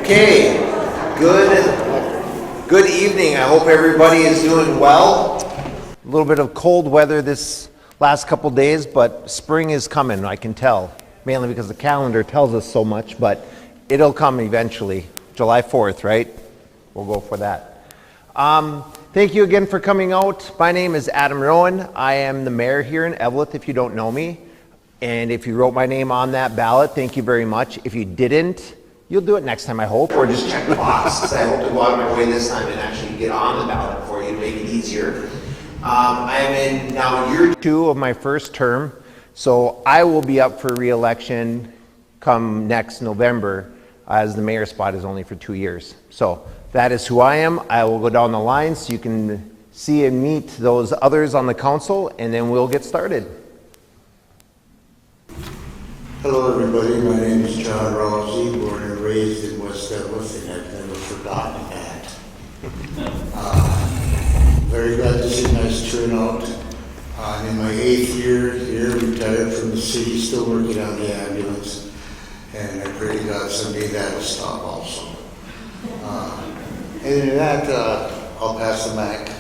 Okay, good evening. I hope everybody is doing well. A little bit of cold weather this last couple days, but spring is coming, I can tell. Mainly because the calendar tells us so much, but it'll come eventually. July 4th, right? We'll go for that. Thank you again for coming out. My name is Adam Rowan. I am the mayor here in Eveleth, if you don't know me. And if you wrote my name on that ballot, thank you very much. If you didn't, you'll do it next time, I hope, or just check the box. I hope to go out of my way this time and actually get on the ballot for you to make it easier. I am in now year 2 of my first term, so I will be up for re-election come next November, as the mayor spot is only for 2 years. So that is who I am. I will go down the line so you can see and meet those others on the council, and then we'll get started. Hello everybody, my name is John Rousey, born and raised in West Eveleth, and I've never forgotten that. Very glad to see a nice turnout. I'm in my 8th year here, retired from the city, still working on the ambulance, and I pray to God someday that'll stop also. And in that, I'll pass the mic.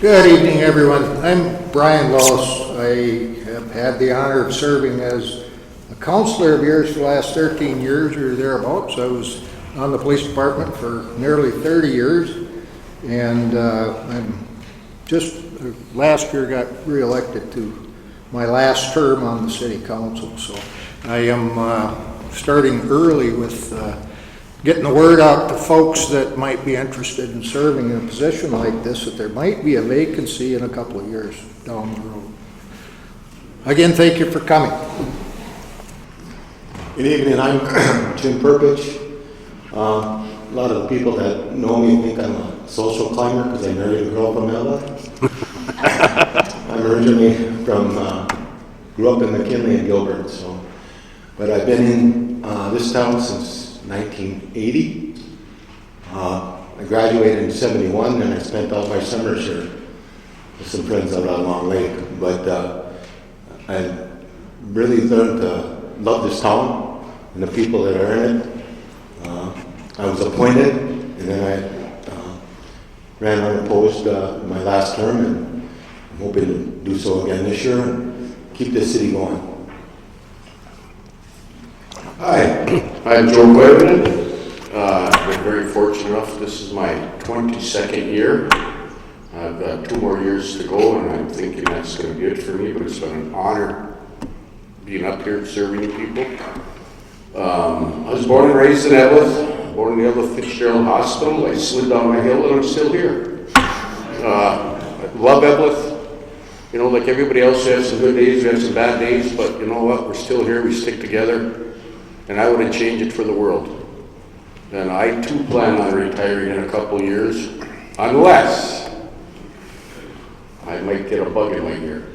Good evening, everyone. I'm Brian Lawes. I have had the honor of serving as a counselor of yours for the last 13 years or thereabouts. I was on the police department for nearly 30 years, and I'm just last year got re-elected to my last term on the city council. So I am starting early with getting the word out to folks that might be interested in serving in a position like this, that there might be a vacancy in a couple of years down the road. Again, thank you for coming. Good evening, I'm Jim Perpich. A lot of the people that know me think I'm a social climber because I married a girl from Eveleth. I'm originally from, grew up in McKinley and Gilbert, but I've been in this town since 1980. I graduated in 71 and I spent all my summers here with some friends out on Long Lake. But I really learned to love this town and the people that are in it. I was appointed and then I ran unopposed my last term, and I'm hoping to do so again this year and keep this city going. Hi, I'm Joe Quaverman. I've been very fortunate enough. This is my 22nd year. I've got 2 more years to go, and I'm thinking that's going to be it for me, but it's been an honor being up here and serving you people. I was born and raised in Eveleth, born in the Eveleth Fitzgerald Hospital. I slid down my hill, and I'm still here. I love Eveleth. You know, like everybody else, we have some good days, we have some bad days, but you know what? We're still here, we stick together. And I wouldn't change it for the world. And I too plan on retiring in a couple years, unless I might get a bug in my ear.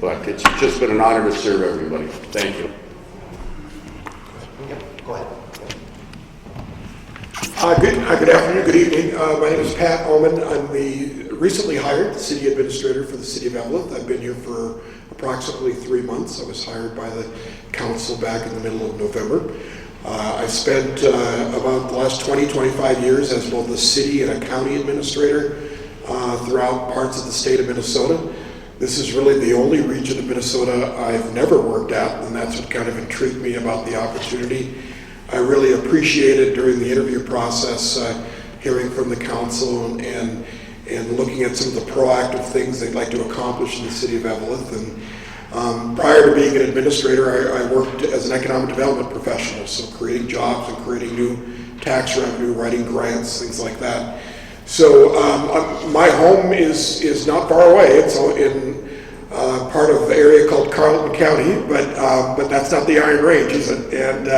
But it's just been an honor to serve everybody. Thank you. Go ahead. Good afternoon, good evening. My name is Pat Oman. I'm the recently hired city administrator for the city of Eveleth. I've been here for approximately 3 months. I was hired by the council back in the middle of November. I've spent about the last 20-25 years as both a city and a county administrator throughout parts of the state of Minnesota. This is really the only region of Minnesota I've never worked at, and that's what kind of intrigued me about the opportunity. I really appreciated during the interview process hearing from the council and looking at some of the proactive things they'd like to accomplish in the city of Eveleth. And prior to being an administrator, I worked as an economic development professional, so creating jobs and creating new tax revenue, writing grants, things like that. So my home is not far away. It's in part of the area called Carleton County, but that's not the Iron Range, is it? And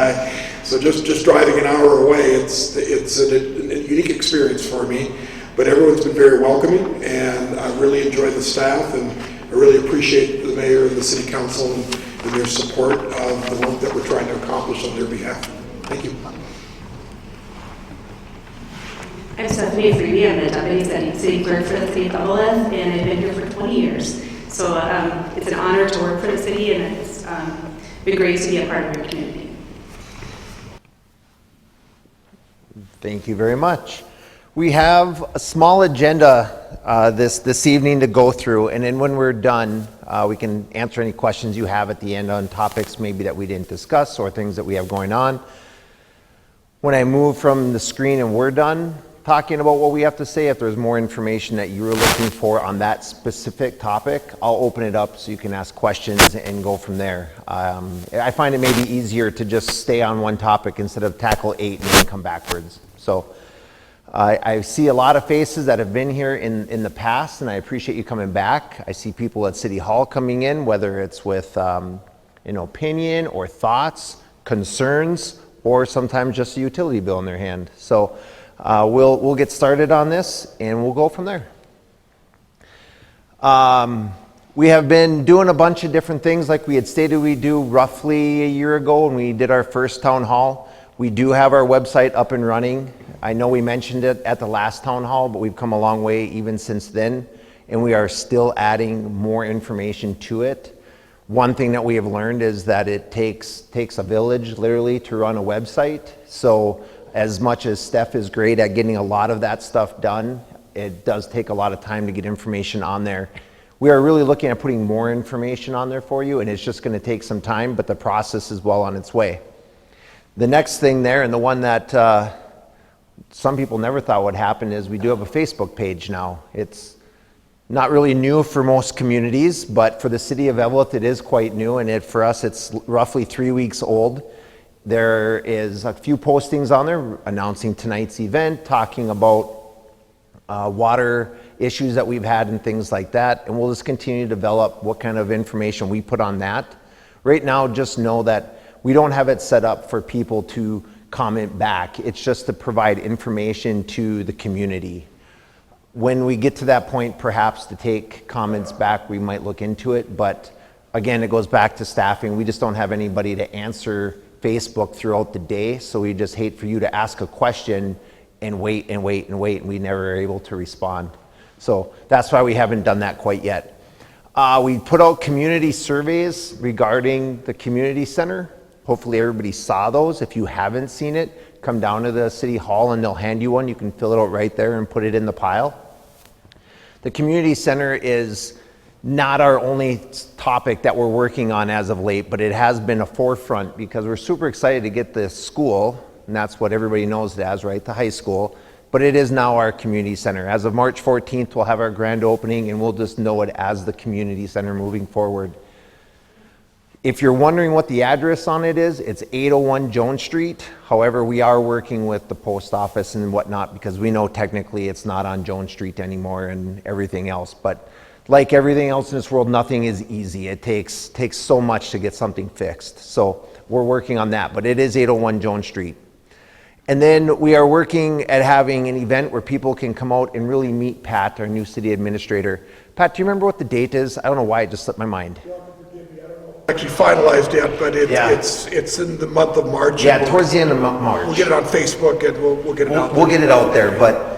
so just driving an hour away, it's a unique experience for me. But everyone's been very welcoming, and I really enjoy the staff, and I really appreciate the mayor and the city council and their support of the work that we're trying to accomplish on their behalf. Thank you. I'm Stephanie Freeby. I'm the Deputy City Clerk for the City of Eveleth, and I've been here for 20 years. So it's an honor to work for the city, and it's been great to be a part of your community. Thank you very much. We have a small agenda this evening to go through, and then when we're done, we can answer any questions you have at the end on topics maybe that we didn't discuss or things that we have going on. When I move from the screen and we're done talking about what we have to say, if there's more information that you were looking for on that specific topic, I'll open it up so you can ask questions and go from there. I find it maybe easier to just stay on one topic instead of tackle 8 and then come backwards. So I see a lot of faces that have been here in the past, and I appreciate you coming back. I see people at City Hall coming in, whether it's with an opinion or thoughts, concerns, or sometimes just a utility bill in their hand. So we'll get started on this, and we'll go from there. We have been doing a bunch of different things like we had stated we'd do roughly a year ago when we did our first town hall. We do have our website up and running. I know we mentioned it at the last town hall, but we've come a long way even since then, and we are still adding more information to it. One thing that we have learned is that it takes a village literally to run a website. So as much as Steph is great at getting a lot of that stuff done, it does take a lot of time to get information on there. We are really looking at putting more information on there for you, and it's just going to take some time, but the process is well on its way. The next thing there, and the one that some people never thought would happen, is we do have a Facebook page now. It's not really new for most communities, but for the city of Eveleth, it is quite new, and for us, it's roughly 3 weeks old. There is a few postings on there announcing tonight's event, talking about water issues that we've had and things like that, and we'll just continue to develop what kind of information we put on that. Right now, just know that we don't have it set up for people to comment back. It's just to provide information to the community. When we get to that point, perhaps to take comments back, we might look into it. But again, it goes back to staffing. We just don't have anybody to answer Facebook throughout the day. So we just hate for you to ask a question and wait and wait and wait, and we never are able to respond. So that's why we haven't done that quite yet. We put out community surveys regarding the community center. Hopefully everybody saw those. If you haven't seen it, come down to the city hall and they'll hand you one. You can fill it out right there and put it in the pile. The community center is not our only topic that we're working on as of late, but it has been a forefront because we're super excited to get this school, and that's what everybody knows it as, right? The high school. But it is now our community center. As of March 14th, we'll have our grand opening, and we'll just know it as the community center moving forward. If you're wondering what the address on it is, it's 801 Jones Street. However, we are working with the post office and whatnot because we know technically it's not on Jones Street anymore and everything else. But like everything else in this world, nothing is easy. It takes so much to get something fixed. So we're working on that, but it is 801 Jones Street. And then we are working at having an event where people can come out and really meet Pat, our new city administrator. Pat, do you remember what the date is? I don't know why it just slipped my mind. Actually finalized yet, but Yeah. it's in the month of March. Yeah, towards the end of March. We'll get it on Facebook and we'll get it out. We'll get it out there, but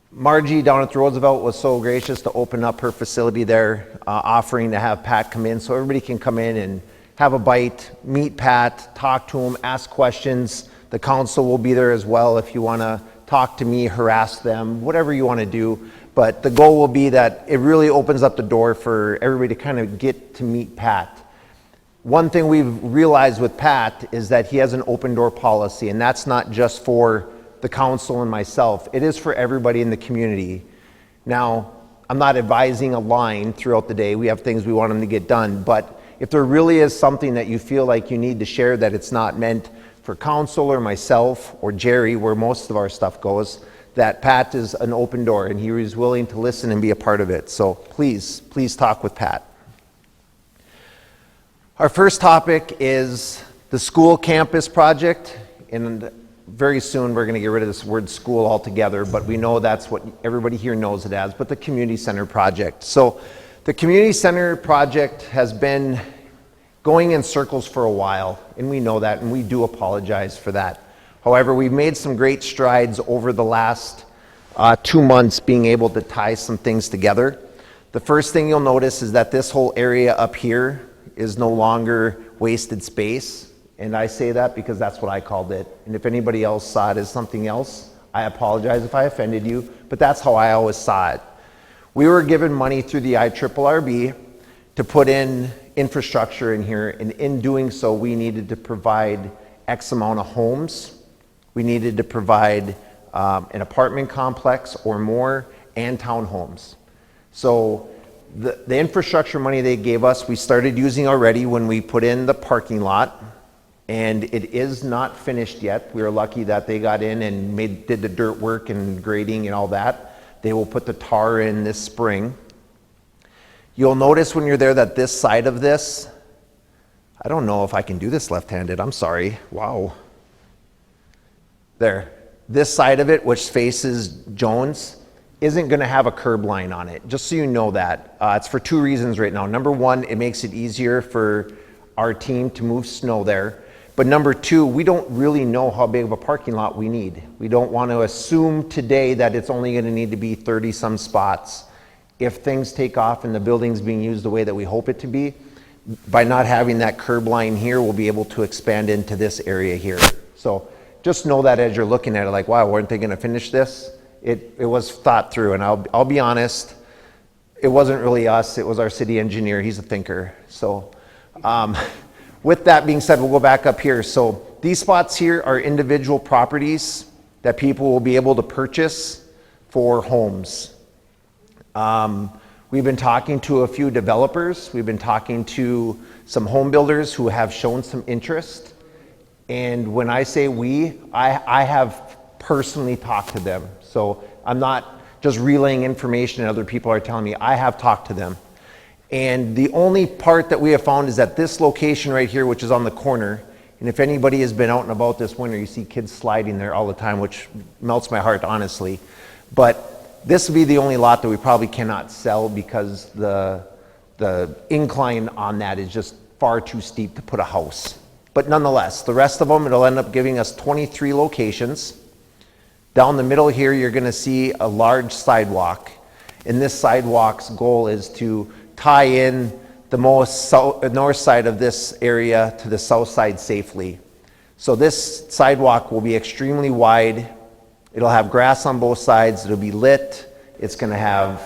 Margie down at the Roosevelt was so gracious to open up her facility there, offering to have Pat come in so everybody can come in and have a bite, meet Pat, talk to him, ask questions. The council will be there as well if you want to talk to me, harass them, whatever you want to do. But the goal will be that it really opens up the door for everybody to kind of get to meet Pat. One thing we've realized with Pat is that he has an open door policy, and that's not just for the council and myself. It is for everybody in the community. Now, I'm not advising a line throughout the day. We have things we want them to get done, but if there really is something that you feel like you need to share that it's not meant for council or myself or Jerry, where most of our stuff goes, that Pat is an open door and he is willing to listen and be a part of it. So please talk with Pat. Our first topic is the school campus project, and very soon we're going to get rid of this word school altogether, but we know that's what everybody here knows it as, but the community center project. So the community center project has been going in circles for a while, and we know that, and we do apologize for that. However, we've made some great strides over the last 2 months being able to tie some things together. The first thing you'll notice is that this whole area up here is no longer wasted space. And I say that because that's what I called it. And if anybody else saw it as something else, I apologize if I offended you, but that's how I always saw it. We were given money through the IRRB to put in infrastructure in here, and in doing so, we needed to provide X amount of homes. We needed to provide an apartment complex or more, and townhomes. So the infrastructure money they gave us, we started using already when we put in the parking lot, and it is not finished yet. We were lucky that they got in and did the dirt work and grading and all that. They will put the tar in this spring. You'll notice when you're there that this side of this, I don't know if I can do this left-handed, I'm sorry, wow. There, this side of it, which faces Jones, isn't gonna have a curb line on it, just so you know that. It's for two reasons right now. Number one, it makes it easier for our team to move snow there. But number two, we don't really know how big of a parking lot we need. We don't want to assume today that it's only going to need to be 30 some spots. If things take off and the building's being used the way that we hope it to be, by not having that curb line here, we'll be able to expand into this area here. So just know that as you're looking at it, like, wow, weren't they going to finish this? It was thought through, and I'll be honest, it wasn't really us, it was our city engineer. He's a thinker. So with that being said, we'll go back up here. So these spots here are individual properties that people will be able to purchase for homes. We've been talking to a few developers. We've been talking to some home builders who have shown some interest. And when I say we, I have personally talked to them. So I'm not just relaying information and other people are telling me. I have talked to them. And the only part that we have found is that this location right here, which is on the corner, and if anybody has been out and about this winter, you see kids sliding there all the time, which melts my heart, honestly. But this would be the only lot that we probably cannot sell because the incline on that is just far too steep to put a house. But nonetheless, the rest of them, it'll end up giving us 23 locations. Down the middle here, you're gonna see a large sidewalk. And this sidewalk's goal is to tie in the north side of this area to the south side safely. So this sidewalk will be extremely wide. It'll have grass on both sides. It'll be lit. It's going to have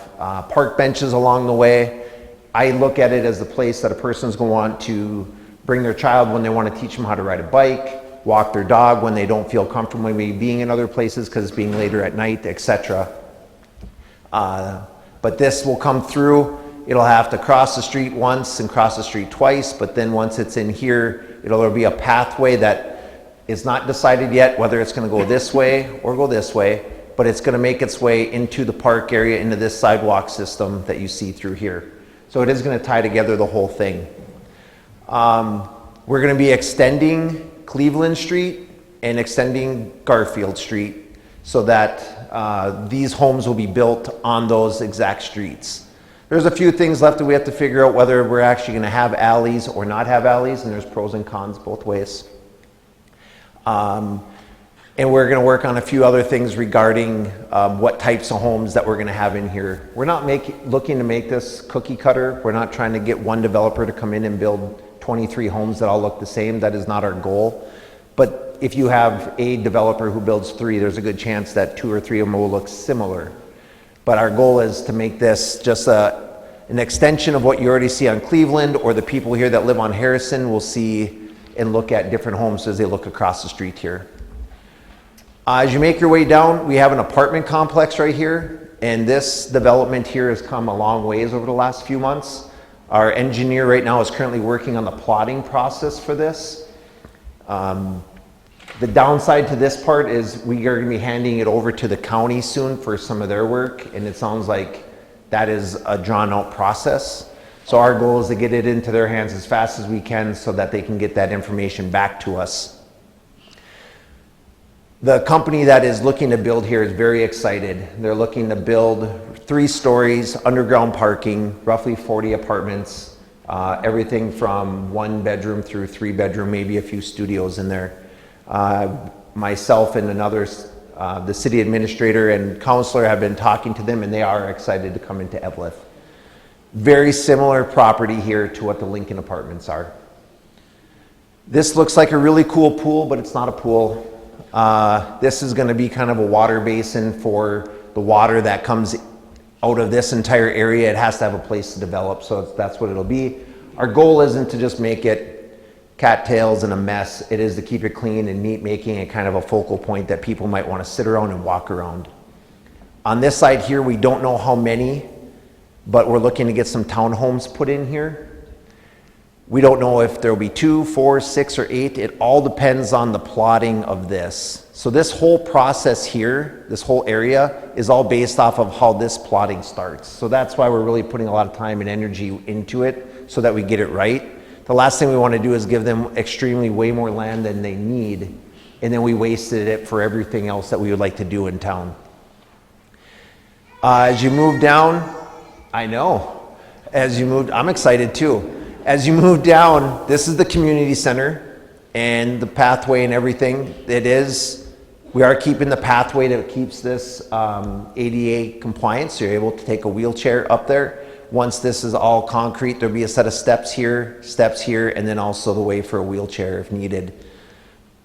park benches along the way. I look at it as a place that a person's going to want to bring their child when they want to teach them how to ride a bike, walk their dog when they don't feel comfortable maybe being in other places because it's being later at night, etc. But this will come through. It'll have to cross the street once and cross the street twice, but then once it's in here, there'll be a pathway that is not decided yet whether it's going to go this way or go this way, but it's going to make its way into the park area, into this sidewalk system that you see through here. So it is going to tie together the whole thing. We're going to be extending Cleveland Street and extending Garfield Street so that these homes will be built on those exact streets. There's a few things left that we have to figure out whether we're actually going to have alleys or not have alleys, and there's pros and cons both ways. And we're going to work on a few other things regarding what types of homes that we're going to have in here. We're not looking to make this cookie cutter. We're not trying to get one developer to come in and build 23 homes that all look the same. That is not our goal. But if you have a developer who builds 3, there's a good chance that 2 or 3 of them will look similar. But our goal is to make this just an extension of what you already see on Cleveland, or the people here that live on Harrison will see and look at different homes as they look across the street here. As you make your way down, we have an apartment complex right here, and this development here has come a long ways over the last few months. Our engineer right now is currently working on the plotting process for this. The downside to this part is we are going to be handing it over to the county soon for some of their work, and it sounds like that is a drawn-out process. So our goal is to get it into their hands as fast as we can so that they can get that information back to us. The company that is looking to build here is very excited. They're looking to build 3 stories, underground parking, roughly 40 apartments, everything from 1 bedroom through 3 bedroom, maybe a few studios in there. Myself and another, the city administrator and councilor have been talking to them, and they are excited to come into Eveleth. Very similar property here to what the Lincoln Apartments are. This looks like a really cool pool, but it's not a pool. This is going to be kind of a water basin for the water that comes out of this entire area. It has to have a place to develop, so that's what it'll be. Our goal isn't to just make it cattails and a mess. It is to keep it clean and neat, making it kind of a focal point that people might want to sit around and walk around. On this side here, we don't know how many, but we're looking to get some townhomes put in here. We don't know if there'll be 2, 4, 6, or 8. It all depends on the plotting of this. So this whole process here, this whole area, is all based off of how this plotting starts. So that's why we're really putting a lot of time and energy into it, so that we get it right. The last thing we want to do is give them extremely way more land than they need, and then we wasted it for everything else that we would like to do in town. As you move down, I know, I'm excited too. As you move down, this is the community center and the pathway and everything. We are keeping the pathway that keeps this ADA compliant, so you're able to take a wheelchair up there. Once this is all concrete, there'll be a set of steps here, and then also the way for a wheelchair if needed.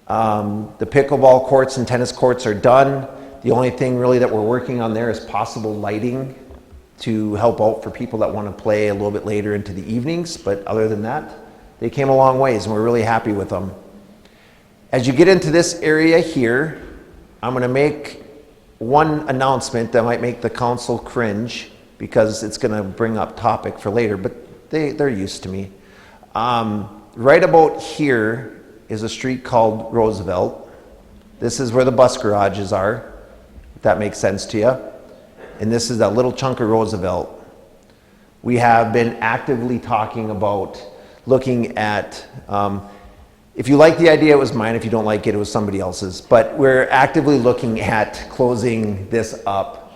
The pickleball courts and tennis courts are done. The only thing really that we're working on there is possible lighting to help out for people that want to play a little bit later into the evenings. But other than that, they came a long ways and we're really happy with them. As you get into this area here, I'm going to make one announcement that might make the council cringe, because it's going to bring up topic for later, but they're used to me. Right about here is a street called Roosevelt. This is where the bus garages are, if that makes sense to you. And this is that little chunk of Roosevelt. We have been actively talking about looking at, if you like the idea, it was mine. If you don't like it, it was somebody else's. But we're actively looking at closing this up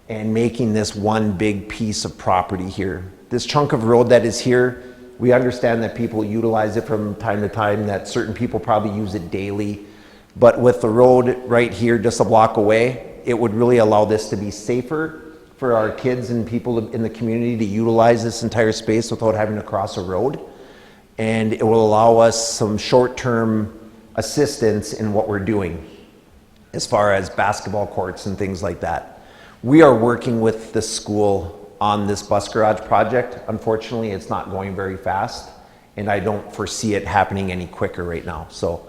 and making this one big piece of property here. This chunk of road that is here, we understand that people utilize it from time to time, that certain people probably use it daily. But with the road right here, just a block away, it would really allow this to be safer for our kids and people in the community to utilize this entire space without having to cross a road. And it will allow us some short-term assistance in what we're doing as far as basketball courts and things like that. We are working with the school on this bus garage project. Unfortunately, it's not going very fast, and I don't foresee it happening any quicker right now. So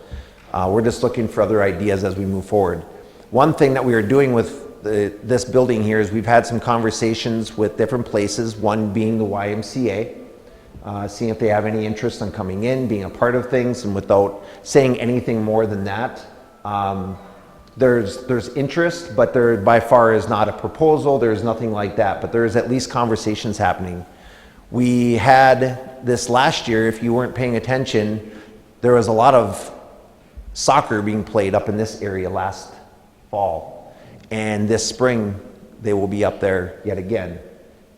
we're just looking for other ideas as we move forward. One thing that we are doing with this building here is we've had some conversations with different places, one being the YMCA, seeing if they have any interest in coming in, being a part of things, and without saying anything more than that, there's interest, but there by far is not a proposal, there's nothing like that, but there's at least conversations happening. We had this last year, if you weren't paying attention, there was a lot of soccer being played up in this area last fall, and this spring they will be up there yet again.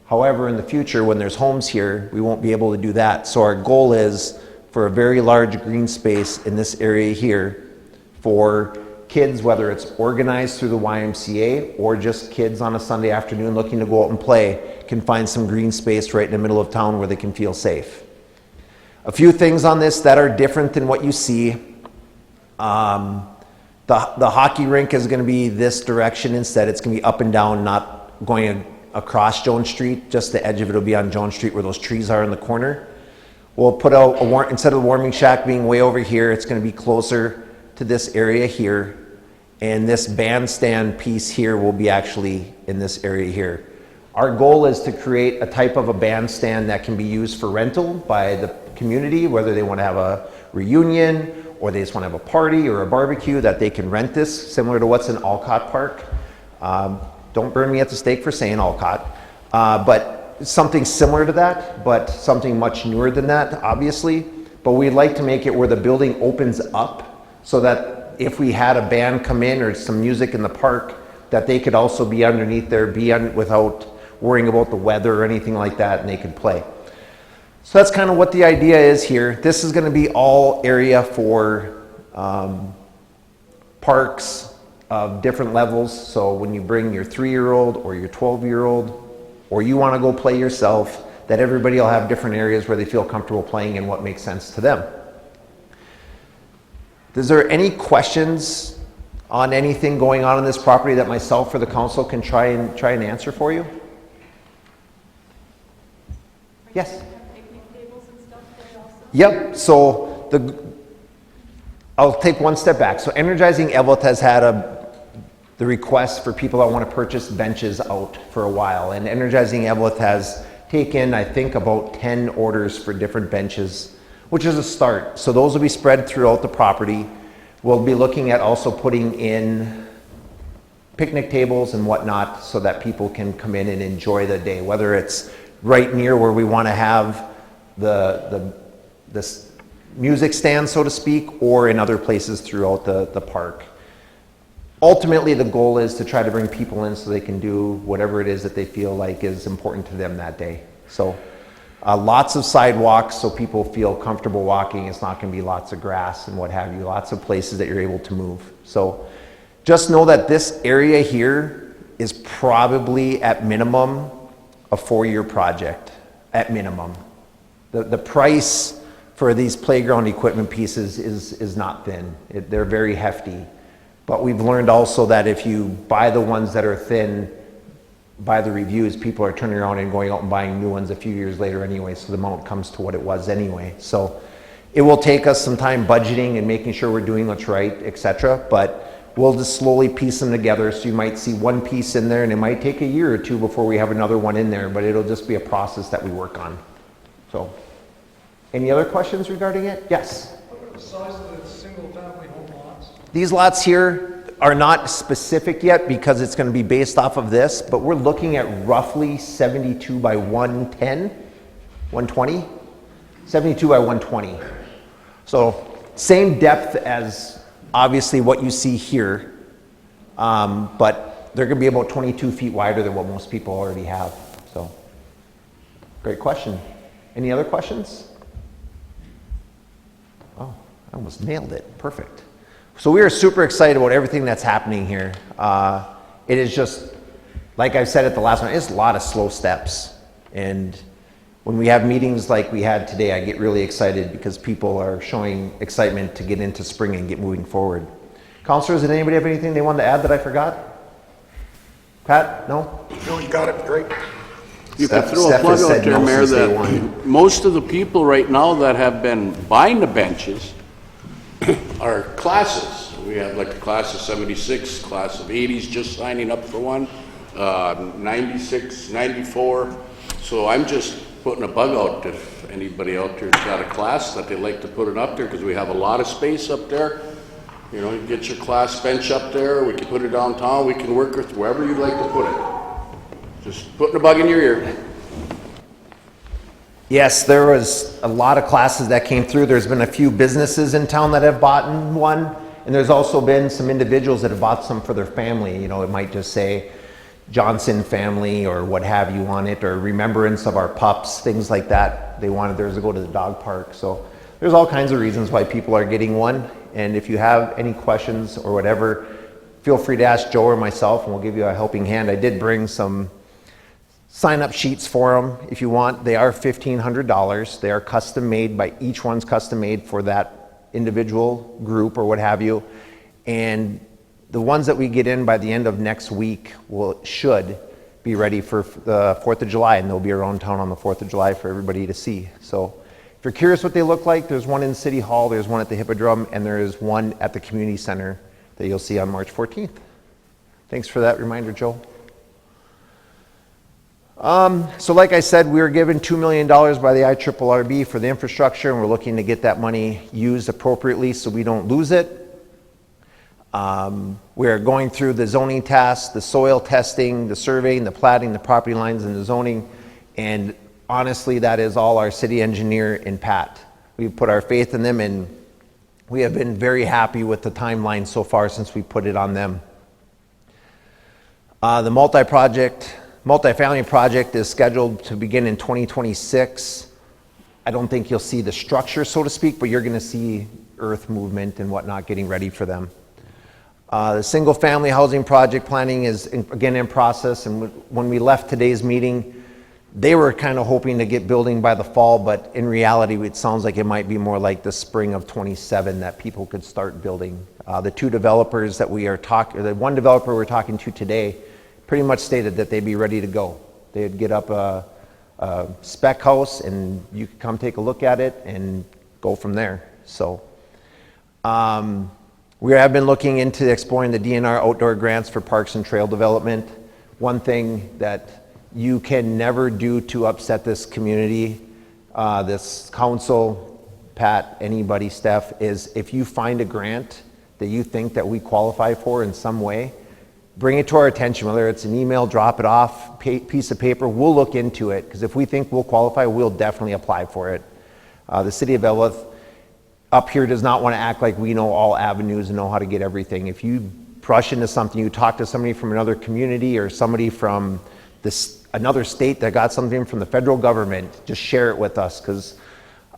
However, in the future, when there's homes here, we won't be able to do that. So our goal is for a very large green space in this area here for kids, whether it's organized through the YMCA or just kids on a Sunday afternoon looking to go out and play, can find some green space right in the middle of town where they can feel safe. A few things on this that are different than what you see. The hockey rink is going to be this direction instead. It's going to be up and down, not going across Jones Street. Just the edge of it will be on Jones Street where those trees are in the corner. We'll put out instead of the warming shack being way over here, it's going to be closer to this area here. And this bandstand piece here will be actually in this area here. Our goal is to create a type of a bandstand that can be used for rental by the community, whether they want to have a reunion or they just want to have a party or a barbecue, that they can rent this, similar to what's in Alcott Park. Don't burn me at the stake for saying Alcott, but something similar to that, but something much newer than that, obviously. But we'd like to make it where the building opens up so that if we had a band come in or some music in the park, that they could also be underneath there, without worrying about the weather or anything like that, and they could play. So that's kind of what the idea is here. This is going to be all area for parks of different levels. So when you bring your 3-year-old or your 12-year-old, or you want to go play yourself, that everybody will have different areas where they feel comfortable playing and what makes sense to them. Is there any questions on anything going on in this property that myself or the council can try and answer for you? Yes. Yep. So I'll take one step back. So Energizing Eveleth has had the request for people that want to purchase benches out for a while, and Energizing Eveleth has taken, I think, about 10 orders for different benches, which is a start. So those will be spread throughout the property. We'll be looking at also putting in picnic tables and whatnot so that people can come in and enjoy the day, whether it's right near where we want to have the music stand, so to speak, or in other places throughout the park. Ultimately, the goal is to try to bring people in so they can do whatever it is that they feel like is important to them that day. So lots of sidewalks so people feel comfortable walking. It's not going to be lots of grass and what have you, lots of places that you're able to move. So just know that this area here is probably at minimum a 4-year project, at minimum. The price for these playground equipment pieces is not thin. They're very hefty. But we've learned also that if you buy the ones that are thin, by the reviews, people are turning around and going out and buying new ones a few years later anyway, so the amount comes to what it was anyway. So it will take us some time budgeting and making sure we're doing what's right, etc. But we'll just slowly piece them together. So you might see one piece in there, and it might take a year or two before we have another one in there, but it'll just be a process that we work on. So, any other questions regarding it? Yes? What are the size of the single-family home lots? These lots here are not specific yet because it's going to be based off of this, but we're looking at roughly 72 by 110, 120, 72 by 120. So same depth as obviously what you see here, but they're going to be about 22 feet wider than what most people already have. So great question. Any other questions? Oh, I almost nailed it. Perfect. So we are super excited about everything that's happening here. It is just, like I said at the last one, it's a lot of slow steps. And when we have meetings like we had today, I get really excited because people are showing excitement to get into spring and get moving forward. Councilors, did anybody have anything they wanted to add that I forgot? Pat, no? No, you got it, great. You Steph- could throw Steph a plug has out said there, no Mayor, since day that one. most of the people right now that have been buying the benches are classes. We have like the class of 76, class of 80s just signing up for one, 96, 94. So I'm just putting a bug out if anybody out there's got a class that they'd like to put it up there, because we have a lot of space up there. You know, you get your class bench up there, we can put it downtown, we can work with wherever you'd like to put it. Just putting a bug in your ear. Yes, there was a lot of classes that came through. There's been a few businesses in town that have bought one, and there's also been some individuals that have bought some for their family. You know, it might just say Johnson family or what have you on it, or remembrance of our pups, things like that. They wanted theirs to go to the dog park. So there's all kinds of reasons why people are getting one. And if you have any questions or whatever, feel free to ask Joe or myself, and we'll give you a helping hand. I did bring some sign-up sheets for them if you want. They are $1,500. They are custom made by each one's custom made for that individual group or what have you. And the ones that we get in by the end of next week should be ready for the 4th of July, and they'll be around town on the 4th of July for everybody to see. So if you're curious what they look like, there's one in City Hall, there's one at the Hippodrome, and there is one at the Community Center that you'll see on March 14th. Thanks for that reminder, Joe. So like I said, we were given $2 million by the IRRB for the infrastructure, and we're looking to get that money used appropriately so we don't lose it. We're going through the zoning tasks, the soil testing, the surveying, the platting, the property lines, and the zoning. And honestly, that is all our city engineer and Pat. We've put our faith in them, and we have been very happy with the timeline so far since we put it on them. The multifamily project is scheduled to begin in 2026. I don't think you'll see the structure, so to speak, but you're going to see earth movement and whatnot getting ready for them. The single family housing project planning is again in process, and when we left today's meeting, They were kind of hoping to get building by the fall, but in reality, it sounds like it might be more like the spring of 27 that people could start building. The two developers that we are talking, the one developer we're talking to today, pretty much stated that they'd be ready to go. They'd get up a spec house and you could come take a look at it and go from there. So we have been looking into exploring the DNR outdoor grants for parks and trail development. One thing that you can never do to upset this community, this council, Pat, anybody, Steph, is if you find a grant that you think that we qualify for in some way, bring it to our attention, whether it's an email, drop it off, piece of paper, we'll look into it, because if we think we'll qualify, we'll definitely apply for it. The city of Eveleth up here does not want to act like we know all avenues and know how to get everything. If you brush into something, you talk to somebody from another community or somebody from another state that got something from the federal government, just share it with us, because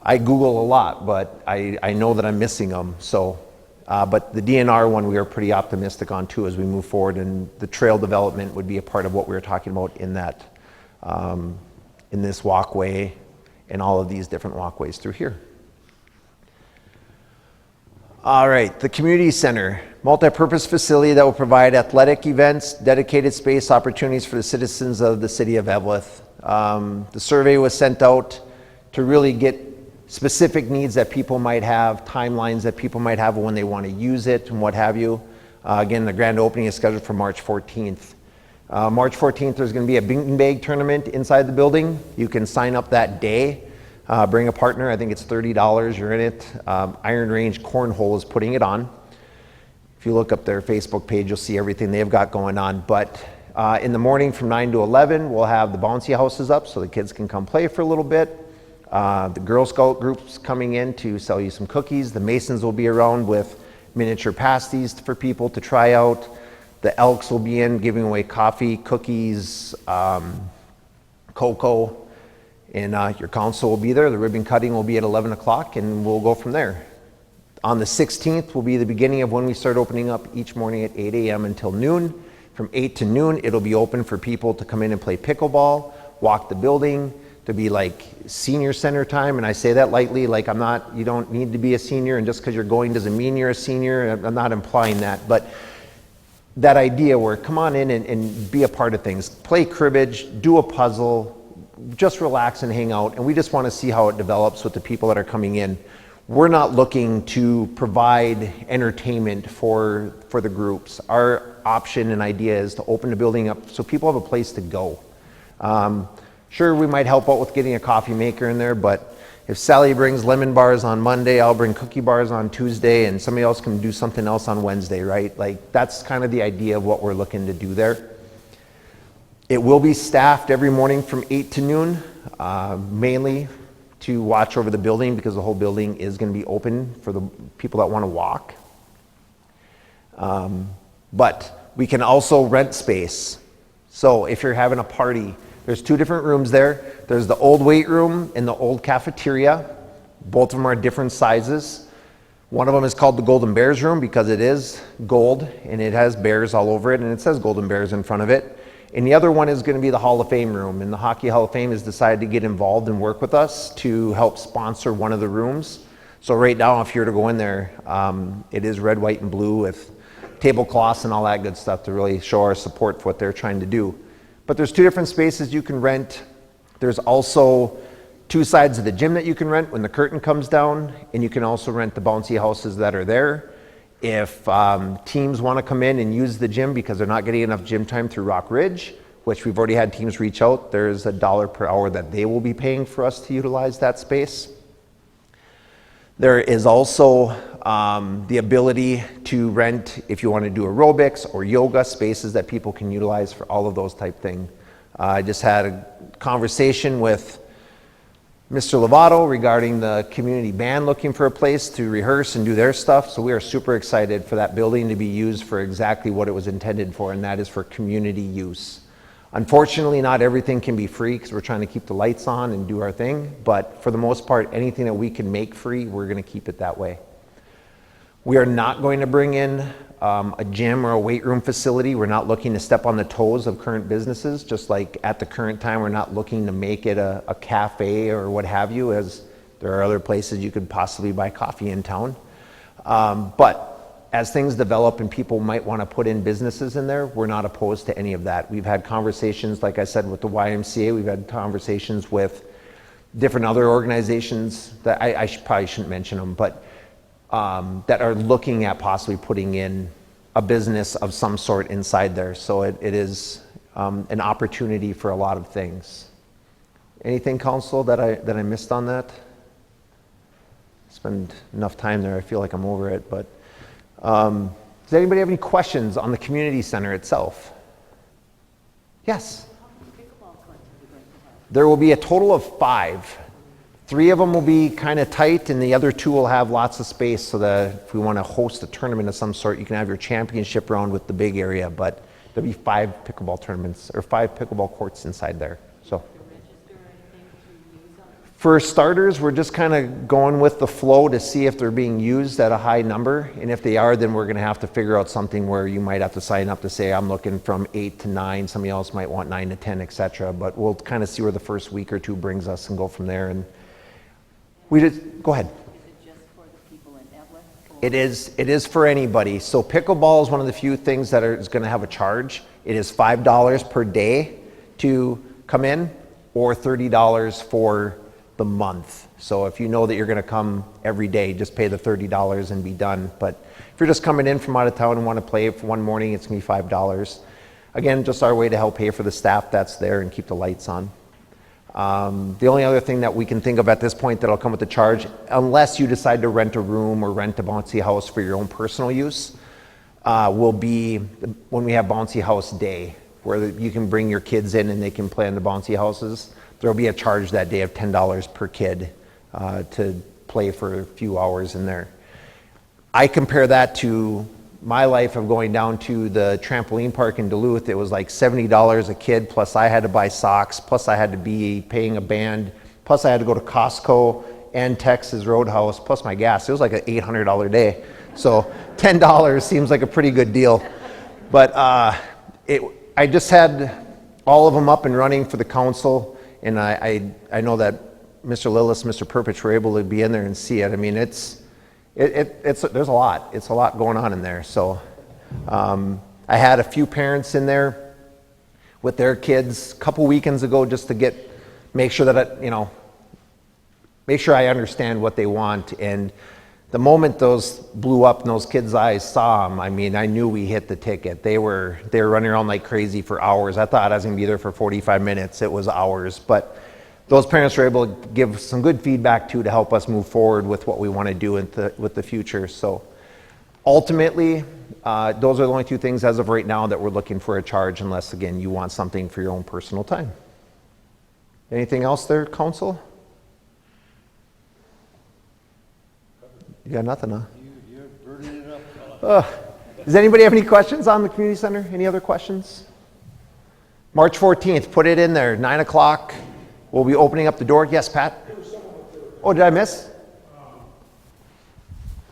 I Google a lot, but I know that I'm missing them. So, but the DNR one we are pretty optimistic on too as we move forward, and the trail development would be a part of what we were talking about in that, in this walkway and all of these different walkways through here. All right, the community center, multi-purpose facility that will provide athletic events, dedicated space opportunities for the citizens of the city of Eveleth. The survey was sent out to really get specific needs that people might have, timelines that people might have when they want to use it and what have you. Again, the grand opening is scheduled for March 14th. March 14th, there's going to be a bean bag tournament inside the building. You can sign up that day. Bring a partner, I think it's $30, you're in it. Iron Range Cornhole is putting it on. If you look up their Facebook page, you'll see everything they've got going on. But in the morning from 9 to 11, we'll have the bouncy houses up so the kids can come play for a little bit. The Girl Scout group's coming in to sell you some cookies. The Masons will be around with miniature pasties for people to try out. The Elks will be in giving away coffee, cookies, cocoa. And your council will be there. The ribbon cutting will be at 11 o'clock, and we'll go from there. On the 16th will be the beginning of when we start opening up each morning at 8 a.m. until noon. From 8 to noon, it'll be open for people to come in and play pickleball, walk the building, to be like senior center time. And I say that lightly, like you don't need to be a senior, and just because you're going doesn't mean you're a senior. I'm not implying that, but that idea where come on in and be a part of things. Play cribbage, do a puzzle, just relax and hang out, and we just want to see how it develops with the people that are coming in. We're not looking to provide entertainment for the groups. Our option and idea is to open the building up so people have a place to go. Sure, we might help out with getting a coffee maker in there, but if Sally brings lemon bars on Monday, I'll bring cookie bars on Tuesday, and somebody else can do something else on Wednesday, right? Like, that's kind of the idea of what we're looking to do there. It will be staffed every morning from 8 to noon, mainly to watch over the building, because the whole building is going to be open for the people that want to walk. But we can also rent space. So if you're having a party, there's two different rooms there. There's the old weight room and the old cafeteria. Both of them are different sizes. One of them is called the Golden Bears room because it is gold and it has bears all over it, and it says Golden Bears in front of it. And the other one is going to be the Hall of Fame room, and the Hockey Hall of Fame has decided to get involved and work with us to help sponsor one of the rooms. So right now, if you're to go in there, it is red, white, and blue with tablecloths and all that good stuff to really show our support for what they're trying to do. But there's two different spaces you can rent. There's also two sides of the gym that you can rent when the curtain comes down, and you can also rent the bouncy houses that are there. If teams want to come in and use the gym because they're not getting enough gym time through Rock Ridge, which we've already had teams reach out, there's $1 per hour that they will be paying for us to utilize that space. There is also the ability to rent, if you want to do aerobics or yoga, spaces that people can utilize for all of those type things. I just had a conversation with Mr. Lovato regarding the community band looking for a place to rehearse and do their stuff. So we are super excited for that building to be used for exactly what it was intended for, and that is for community use. Unfortunately, not everything can be free because we're trying to keep the lights on and do our thing. But for the most part, anything that we can make free, we're going to keep it that way. We are not going to bring in a gym or a weight room facility. We're not looking to step on the toes of current businesses, just like at the current time, we're not looking to make it a cafe or what have you, as there are other places you could possibly buy coffee in town. But as things develop and people might want to put in businesses in there, we're not opposed to any of that. We've had conversations, like I said, with the YMCA. We've had conversations with different other organizations that I probably shouldn't mention them, but that are looking at possibly putting in a business of some sort inside there. So it is an opportunity for a lot of things. Anything, Council, that I missed on that? Spend enough time there, I feel like I'm over it, but does anybody have any questions on the community center itself? Yes? There will be a total of 5. 3 of them will be kind of tight, and the other 2 will have lots of space so that if we want to host a tournament of some sort, you can have your championship round with the big area, but there'll be 5 pickleball tournaments, or 5 pickleball courts inside there, so. For starters, we're just kind of going with the flow to see if they're being used at a high number. And if they are, then we're going to have to figure out something where you might have to sign up to say, I'm looking from 8 to 9. Somebody else might want 9 to 10, etc. But we'll kind of see where the first week or 2 brings us and go from there. And we just, go ahead. Is it just for the people in Eveleth? It is for anybody. So pickleball is one of the few things that is going to have a charge. It is $5 per day to come in, or $30 for the month. So if you know that you're going to come every day, just pay the $30 and be done. But if you're just coming in from out of town and want to play for one morning, it's going to be $5. Again, just our way to help pay for the staff that's there and keep the lights on. The only other thing that we can think of at this point that'll come with the charge, unless you decide to rent a room or rent a bouncy house for your own personal use, will be when we have bouncy house day, where you can bring your kids in and they can play in the bouncy houses. There'll be a charge that day of $10 per kid to play for a few hours in there. I compare that to my life of going down to the trampoline park in Duluth. It was like $70 a kid, plus I had to buy socks, plus I had to be paying a band, plus I had to go to Costco and Texas Roadhouse, plus my gas. It was like an $800 day. So $10 seems like a pretty good deal. But I just had all of them up and running for the council. And I know that Mr. Lillis, Mr. Perpich were able to be in there and see it. I mean, there's a lot. It's a lot going on in there. So I had a few parents in there with their kids a couple weekends ago just to make sure that make sure I understand what they want. And the moment those blew up and those kids' eyes saw them, I mean, I knew we hit the ticket. They were running around like crazy for hours. I thought I was going to be there for 45 minutes. It was hours. But those parents were able to give some good feedback too to help us move forward with what we want to do with the future. So ultimately, those are the only 2 things as of right now that we're looking for a charge, unless, again, you want something for your own personal time. Anything else there, Council? You got nothing, huh? You're burning it up. Does anybody have any questions on the community center? Any other questions? March 14th, put it in there, 9 o'clock. We'll be opening up the door. Yes, Pat? Oh, did I miss?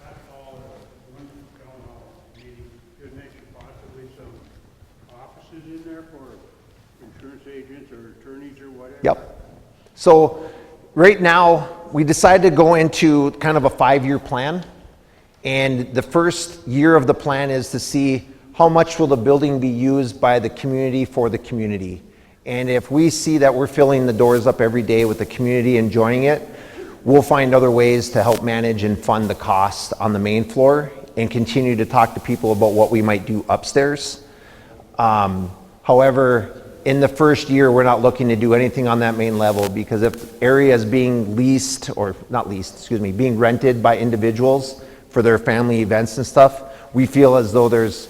That's all went down our meeting. Could make possibly some offices in there for insurance agents or attorneys or whatever. Yep. So right now, we decided to go into kind of a 5-year plan. And the first year of the plan is to see how much will the building be used by the community for the community. And if we see that we're filling the doors up every day with the community enjoying it, we'll find other ways to help manage and fund the cost on the main floor and continue to talk to people about what we might do upstairs. However, in the first year, we're not looking to do anything on that main level, because if area is being being rented by individuals for their family events and stuff, we feel as though there's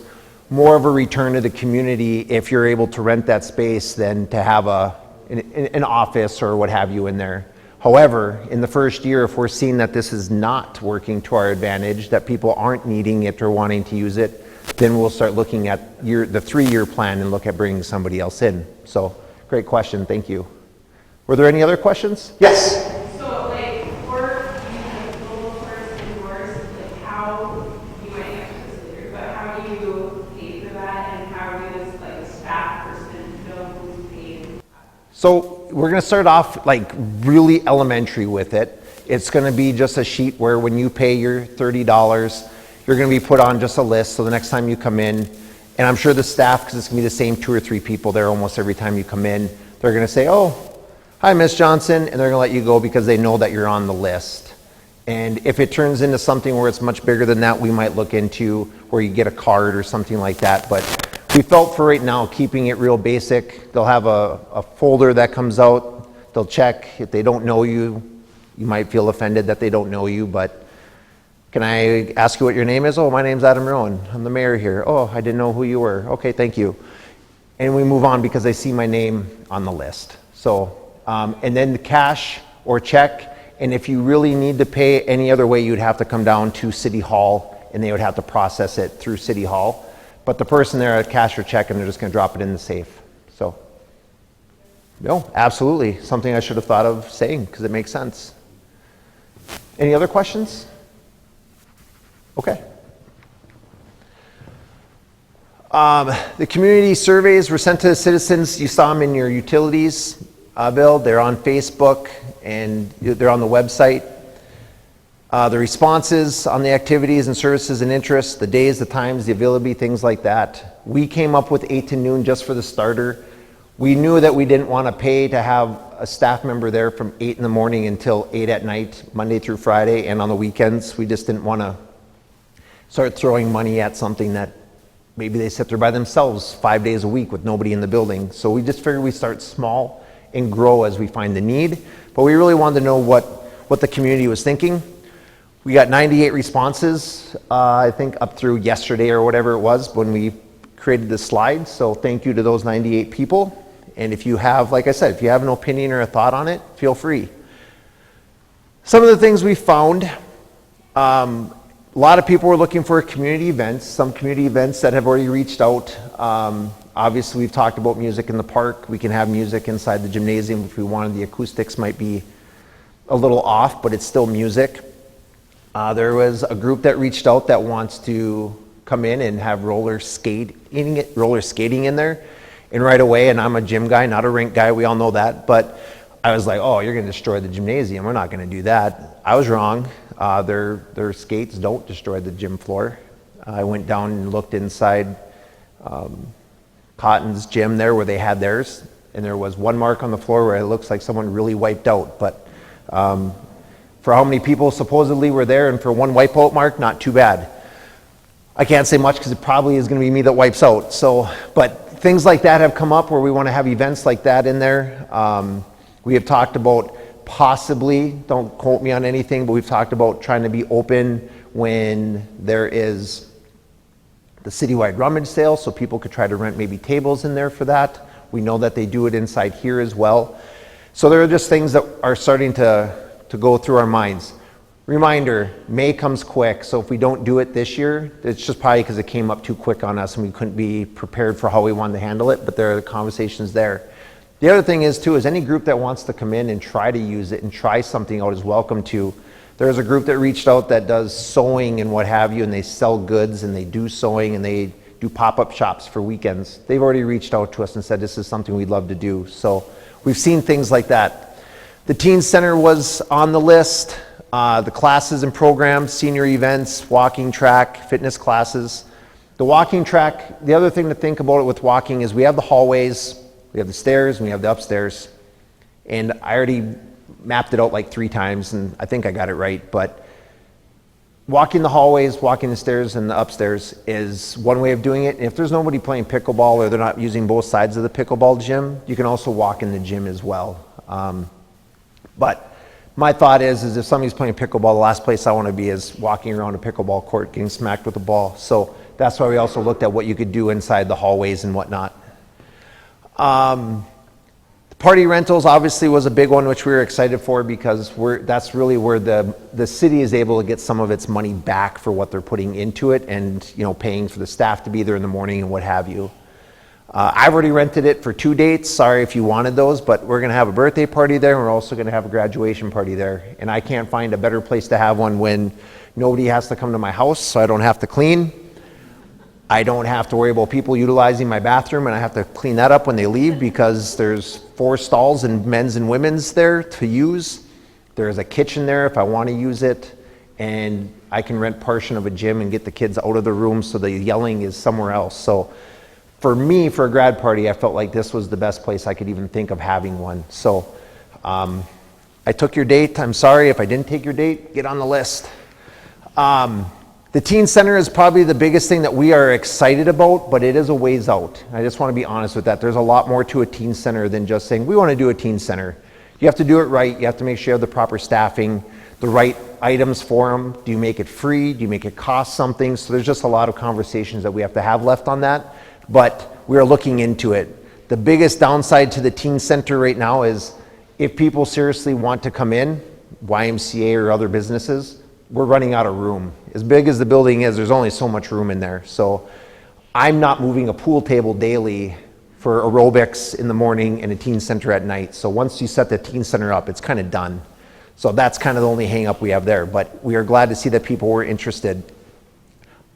more of a return to the community if you're able to rent that space than to have an office or what have you in there. However, in the first year, if we're seeing that this is not working to our advantage, that people aren't needing it or wanting to use it, then we'll start looking at the 3-year plan and look at bringing somebody else in. So, great question, thank you. Were there any other questions? Yes? So, like, for global tours and tours, like, how, you might have to consider, but how do you So we're going to start off like really elementary with it. It's going to be just a sheet where when you pay your $30, you're going to be put on just a list. So the next time you come in, and I'm sure the staff, because it's going to be the same 2 or 3 people there almost every time you come in, they're going to say, oh, hi, Miss Johnson, and they're going to let you go because they know that you're on the list. And if it turns into something where it's much bigger than that, we might look into where you get a card or something like that. But we felt for right now, keeping it real basic. They'll have a folder that comes out. They'll check. If they don't know you, you might feel offended that they don't know you, but can I ask you what your name is? Oh, my name's Adam Rowan. I'm the mayor here. Oh, I didn't know who you were. Okay, thank you. And we move on because they see my name on the list. So, and then the cash or check. And if you really need to pay any other way, you'd have to come down to City Hall and they would have to process it through City Hall. But the person there at cash or check and they're just going to drop it in the safe. So, no, absolutely. Something I should have thought of saying because it makes sense. Any other questions? Okay. The community surveys were sent to the citizens. You saw them in your utilities bill. They're on Facebook and they're on the website. The responses on the activities and services and interests, the days, the times, the availability, things like that. We came up with 8 to noon just for the starter. We knew that we didn't want to pay to have a staff member there from 8 in the morning until 8 at night, Monday through Friday, and on the weekends. We just didn't want to start throwing money at something that maybe they sit there by themselves 5 days a week with nobody in the building. So we just figured we start small and grow as we find the need. But we really wanted to know what the community was thinking. We got 98 responses, I think up through yesterday or whatever it was when we created the slide. So thank you to those 98 people. And if you have, like I said, if you have an opinion or a thought on it, feel free. Some of the things we found, a lot of people were looking for community events, some community events that have already reached out. Obviously, we've talked about music in the park. We can have music inside the gymnasium if we wanted. The acoustics might be a little off, but it's still music. There was a group that reached out that wants to come in and have roller skating in there. And right away, and I'm a gym guy, not a rink guy, we all know that, but I was like, oh, you're going to destroy the gymnasium. We're not going to do that. I was wrong. Their skates don't destroy the gym floor. I went down and looked inside Cotton's gym there where they had theirs, and there was one mark on the floor where it looks like someone really wiped out. But for how many people supposedly were there and for one wipeout mark, not too bad. I can't say much because it probably is going to be me that wipes out. So, but things like that have come up where we want to have events like that in there. We have talked about possibly, don't quote me on anything, but we've talked about trying to be open when there is the citywide rummage sale, so people could try to rent maybe tables in there for that. We know that they do it inside here as well. So there are just things that are starting to go through our minds. Reminder, May comes quick, so if we don't do it this year, it's just probably because it came up too quick on us and we couldn't be prepared for how we wanted to handle it, but there are the conversations there. The other thing is too, is any group that wants to come in and try to use it and try something out is welcome to. There's a group that reached out that does sewing and what have you, and they sell goods and they do sewing and they do pop-up shops for weekends. They've already reached out to us and said this is something we'd love to do. So we've seen things like that. The Teen Center was on the list. The classes and programs, senior events, walking track, fitness classes. The walking track, the other thing to think about it with walking is we have the hallways, we have the stairs, and we have the upstairs. And I already mapped it out like 3 times, and I think I got it right. But walking the hallways, walking the stairs, and the upstairs is one way of doing it. And if there's nobody playing pickleball or they're not using both sides of the pickleball gym, you can also walk in the gym as well. But my thought is if somebody's playing pickleball, the last place I want to be is walking around a pickleball court getting smacked with a ball. So that's why we also looked at what you could do inside the hallways and whatnot. Party rentals obviously was a big one, which we were excited for because that's really where the city is able to get some of its money back for what they're putting into it and paying for the staff to be there in the morning and what have you. I've already rented it for 2 dates. Sorry if you wanted those, but we're going to have a birthday party there and we're also going to have a graduation party there. And I can't find a better place to have one when nobody has to come to my house so I don't have to clean. I don't have to worry about people utilizing my bathroom, and I have to clean that up when they leave because there's 4 stalls and men's and women's there to use. There's a kitchen there if I want to use it, and I can rent portion of a gym and get the kids out of the room so the yelling is somewhere else. So for me, for a grad party, I felt like this was the best place I could even think of having one. So I took your date. I'm sorry if I didn't take your date. Get on the list. The teen center is probably the biggest thing that we are excited about, but it is a ways out. I just want to be honest with that. There's a lot more to a teen center than just saying, we want to do a teen center. You have to do it right. You have to make sure you have the proper staffing, the right items for them. Do you make it free? Do you make it cost something? So there's just a lot of conversations that we have to have left on that, but we are looking into it. The biggest downside to the teen center right now is if people seriously want to come in, YMCA or other businesses, we're running out of room. As big as the building is, there's only so much room in there. So I'm not moving a pool table daily for aerobics in the morning and a teen center at night. So once you set the teen center up, it's kind of done. So that's kind of the only hang up we have there. But we are glad to see that people were interested.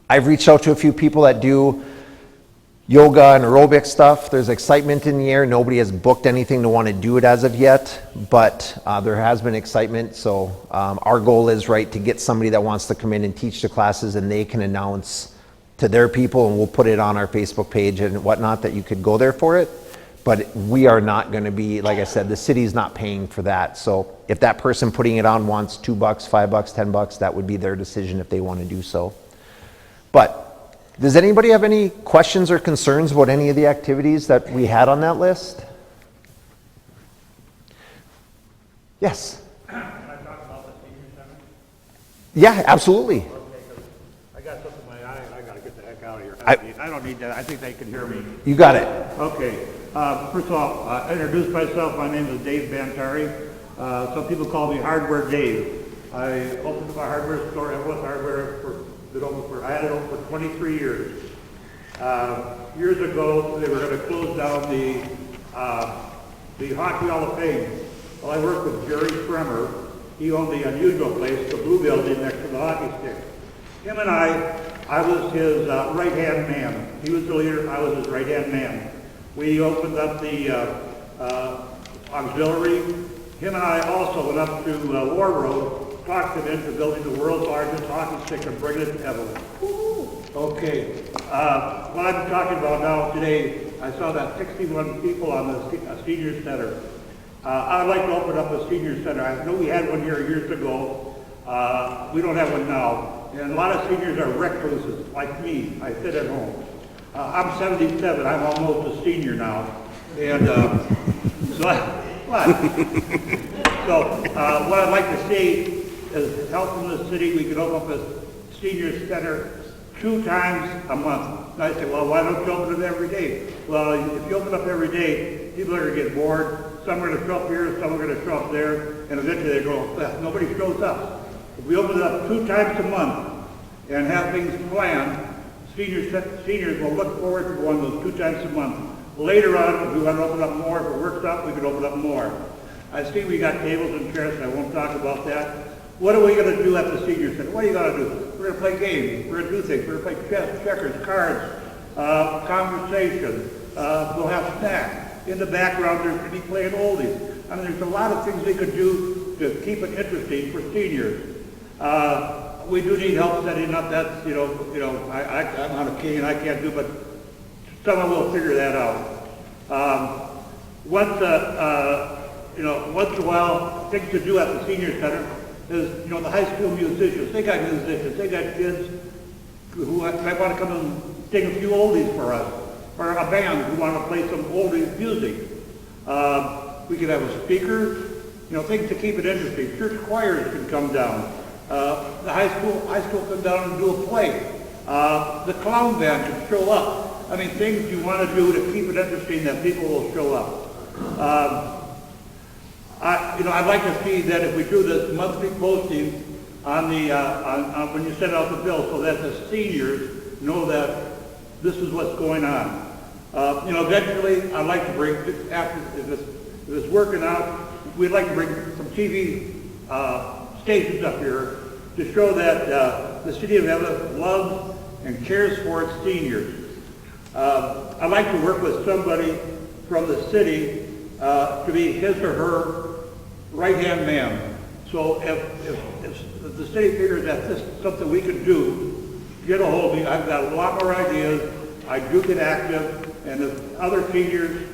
I've reached out to a few people that do yoga and aerobic stuff. There's excitement in the air. Nobody has booked anything to want to do it as of yet, but there has been excitement. So our goal is, right, to get somebody that wants to come in and teach the classes, and they can announce to their people, and we'll put it on our Facebook page and whatnot that you could go there for it. But we are not going to be, like I said, the city's not paying for that. So if that person putting it on wants $2, $5, $10, that would be their decision if they want to do so. But does anybody have any questions or concerns about any of the activities that we had on that list? Yes? Can I talk about the senior center? Yeah, absolutely. Okay, 'cause I got something in my eye and I gotta get the heck out of here. I don't need that. I think they can hear me. You got it. Okay. First of all, I introduce myself. My name is Dave Bantari. Some people call me Hardware Dave. I opened up a hardware store, Eveleth Hardware, I had it open for 23 years. Years ago, they were going to close down the Hockey Hall of Fame. Well, I worked with Jerry Fremer. He owned the unusual place, the blue building next to the hockey stick. Him and I was his right-hand man. He was the leader, I was his right-hand man. We opened up the auxiliary. Him and I also went up to War Road, talked him into building the world's largest hockey stick and bringing it to Eveleth. Okay. What I'm talking about now today, I saw that 61 people on the senior center. I'd like to open up a senior center. I know we had one here years ago. We don't have one now. And a lot of seniors are recluses, like me. I sit at home. I'm 77. I'm almost a senior now. And so what I'd like to see is help from the city. We could open up a senior center 2 times a month. And I say, well, why don't you open it every day? Well, if you open up every day, people are going to get bored. Some are going to show up here, some are going to show up there, and eventually they go, well, nobody shows up. If we open it up 2 times a month and have things planned, seniors will look forward to going those 2 times a month. Later on, if we want to open up more, if it works out, we can open up more. I see we got tables and chairs, and I won't talk about that. What are we going to do at the senior center? What are you going to do? We're going to play games. We're going to do things. We're going to play chess, checkers, cards, conversation. We'll have snacks. In the background, there's going to be playing oldies. I mean, there's a lot of things we could do to keep it interesting for seniors. We do need help setting up. That's, I'm not a king and I can't do, but someone will figure that out. Once in a while, things to do at the senior center is, the high school musicians. They got musicians. They got kids who might want to come and sing a few oldies for us, or a band who want to play some oldies music. We could have a speaker, things to keep it interesting. Church choirs can come down. The high school come down and do a play. The clown band can show up. I mean, things you want to do to keep it interesting that people will show up. I'd like to see that if we do this monthly posting on the when you send out the bill, so that the seniors know that this is what's going on. Eventually, I'd like to bring, if it's working out, we'd like to bring some TV stations up here to show that the city of Eveleth loves and cares for its seniors. I'd like to work with somebody from the city to be his or her right-hand man. So if the city figures that this is something we can do, get a hold of me. I've got a lot more ideas. I do get active, and if other seniors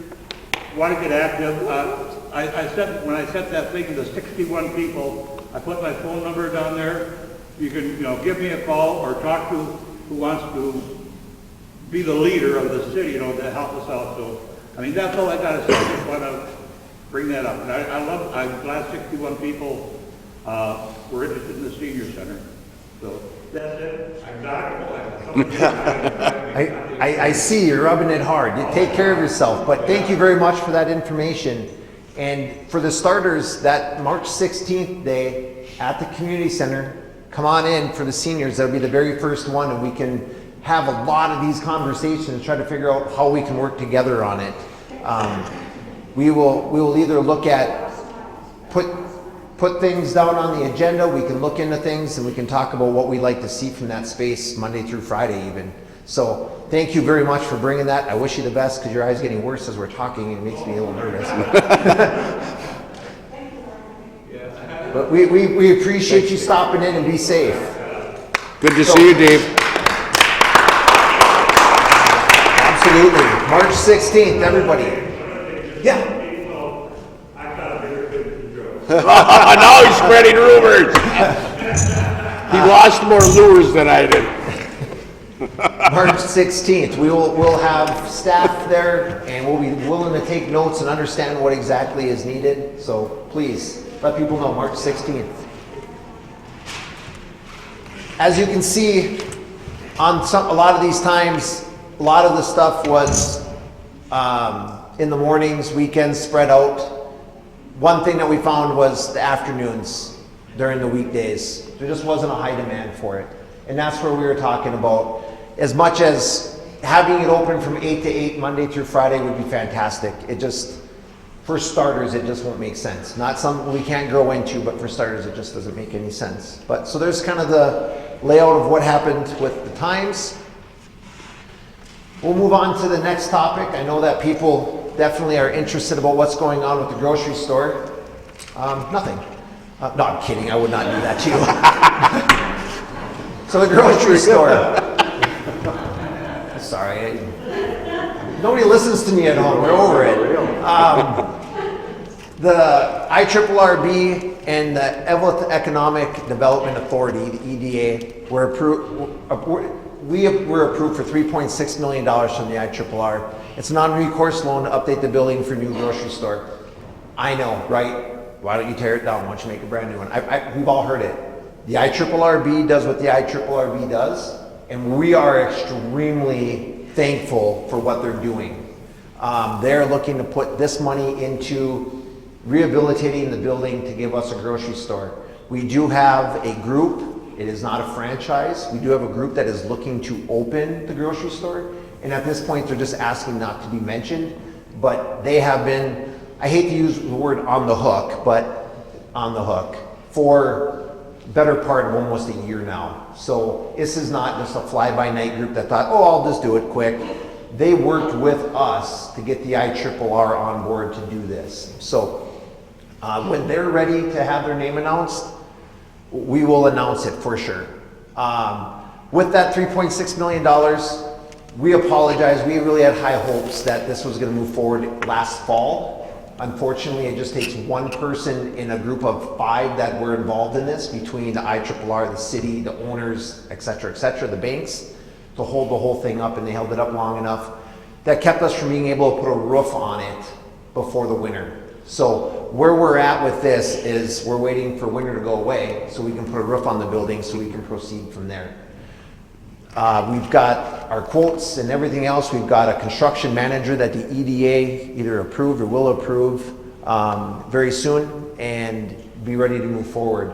want to get active, when I sent that thing to 61 people, I put my phone number down there. You can, give me a call or talk to who wants to be the leader of the city, to help us out. So, that's all I got to say. I just want to bring that up. And I'm glad 61 people were interested in the senior center. So that's it. I'm not. I see you're rubbing it hard. You take care of yourself, but thank you very much for that information. And for the starters, that March 16th day at the community center, come on in for the seniors. That'll be the very first one, and we can have a lot of these conversations, try to figure out how we can work together on it. We will either look at put things down on the agenda. We can look into things, and we can talk about what we'd like to see from that space Monday through Friday even. So thank you very much for bringing that. I wish you the best, because your eye's getting worse as we're talking, and it makes me a little nervous. But we appreciate you stopping in, and be safe. Good to see you, Dave. Absolutely. March 16th, everybody. Yeah. Now he's spreading rumors. He lost more lures than I did. March 16th, we'll have staff there, and we'll be willing to take notes and understand what exactly is needed. So please let people know, March 16th. As you can see, on a lot of these times, a lot of the stuff was in the mornings, weekends, spread out. One thing that we found was the afternoons during the weekdays. There just wasn't a high demand for it. And that's where we were talking about, as much as having it open from 8 to 8 Monday through Friday would be fantastic. It just, for starters, it just won't make sense. Not something we can't grow into, but for starters, it just doesn't make any sense. But so there's kind of the layout of what happened with the times. We'll move on to the next topic. I know that people definitely are interested about what's going on with the grocery store. Nothing. No, I'm kidding. I would not do that to you. So the grocery store. Sorry. Nobody listens to me at home. We're over it. The IRRB and the Eveleth Economic Development Authority, the EDA, were approved. We were approved for $3.6 million from the IRRR. It's a non-recourse loan to update the building for a new grocery store. I know, right? Why don't you tear it down? Why don't you make a brand new one? We've all heard it. The IRRB does what the IRRB does, and we are extremely thankful for what they're doing. They're looking to put this money into rehabilitating the building to give us a grocery store. We do have a group. It is not a franchise. We do have a group that is looking to open the grocery store. And at this point, they're just asking not to be mentioned. But they have been, I hate to use the word on the hook, but on the hook for better part of almost a year now. So this is not just a fly-by-night group that thought, oh, I'll just do it quick. They worked with us to get the IRRR on board to do this. So when they're ready to have their name announced, we will announce it for sure. With that $3.6 million, we apologize. We really had high hopes that this was going to move forward last fall. Unfortunately, it just takes one person in a group of 5 that were involved in this, between the IRRR, the city, the owners, et cetera, the banks, to hold the whole thing up, and they held it up long enough. That kept us from being able to put a roof on it before the winter. So where we're at with this is we're waiting for winter to go away so we can put a roof on the building so we can proceed from there. We've got our quotes and everything else. We've got a construction manager that the EDA either approved or will approve very soon, and be ready to move forward.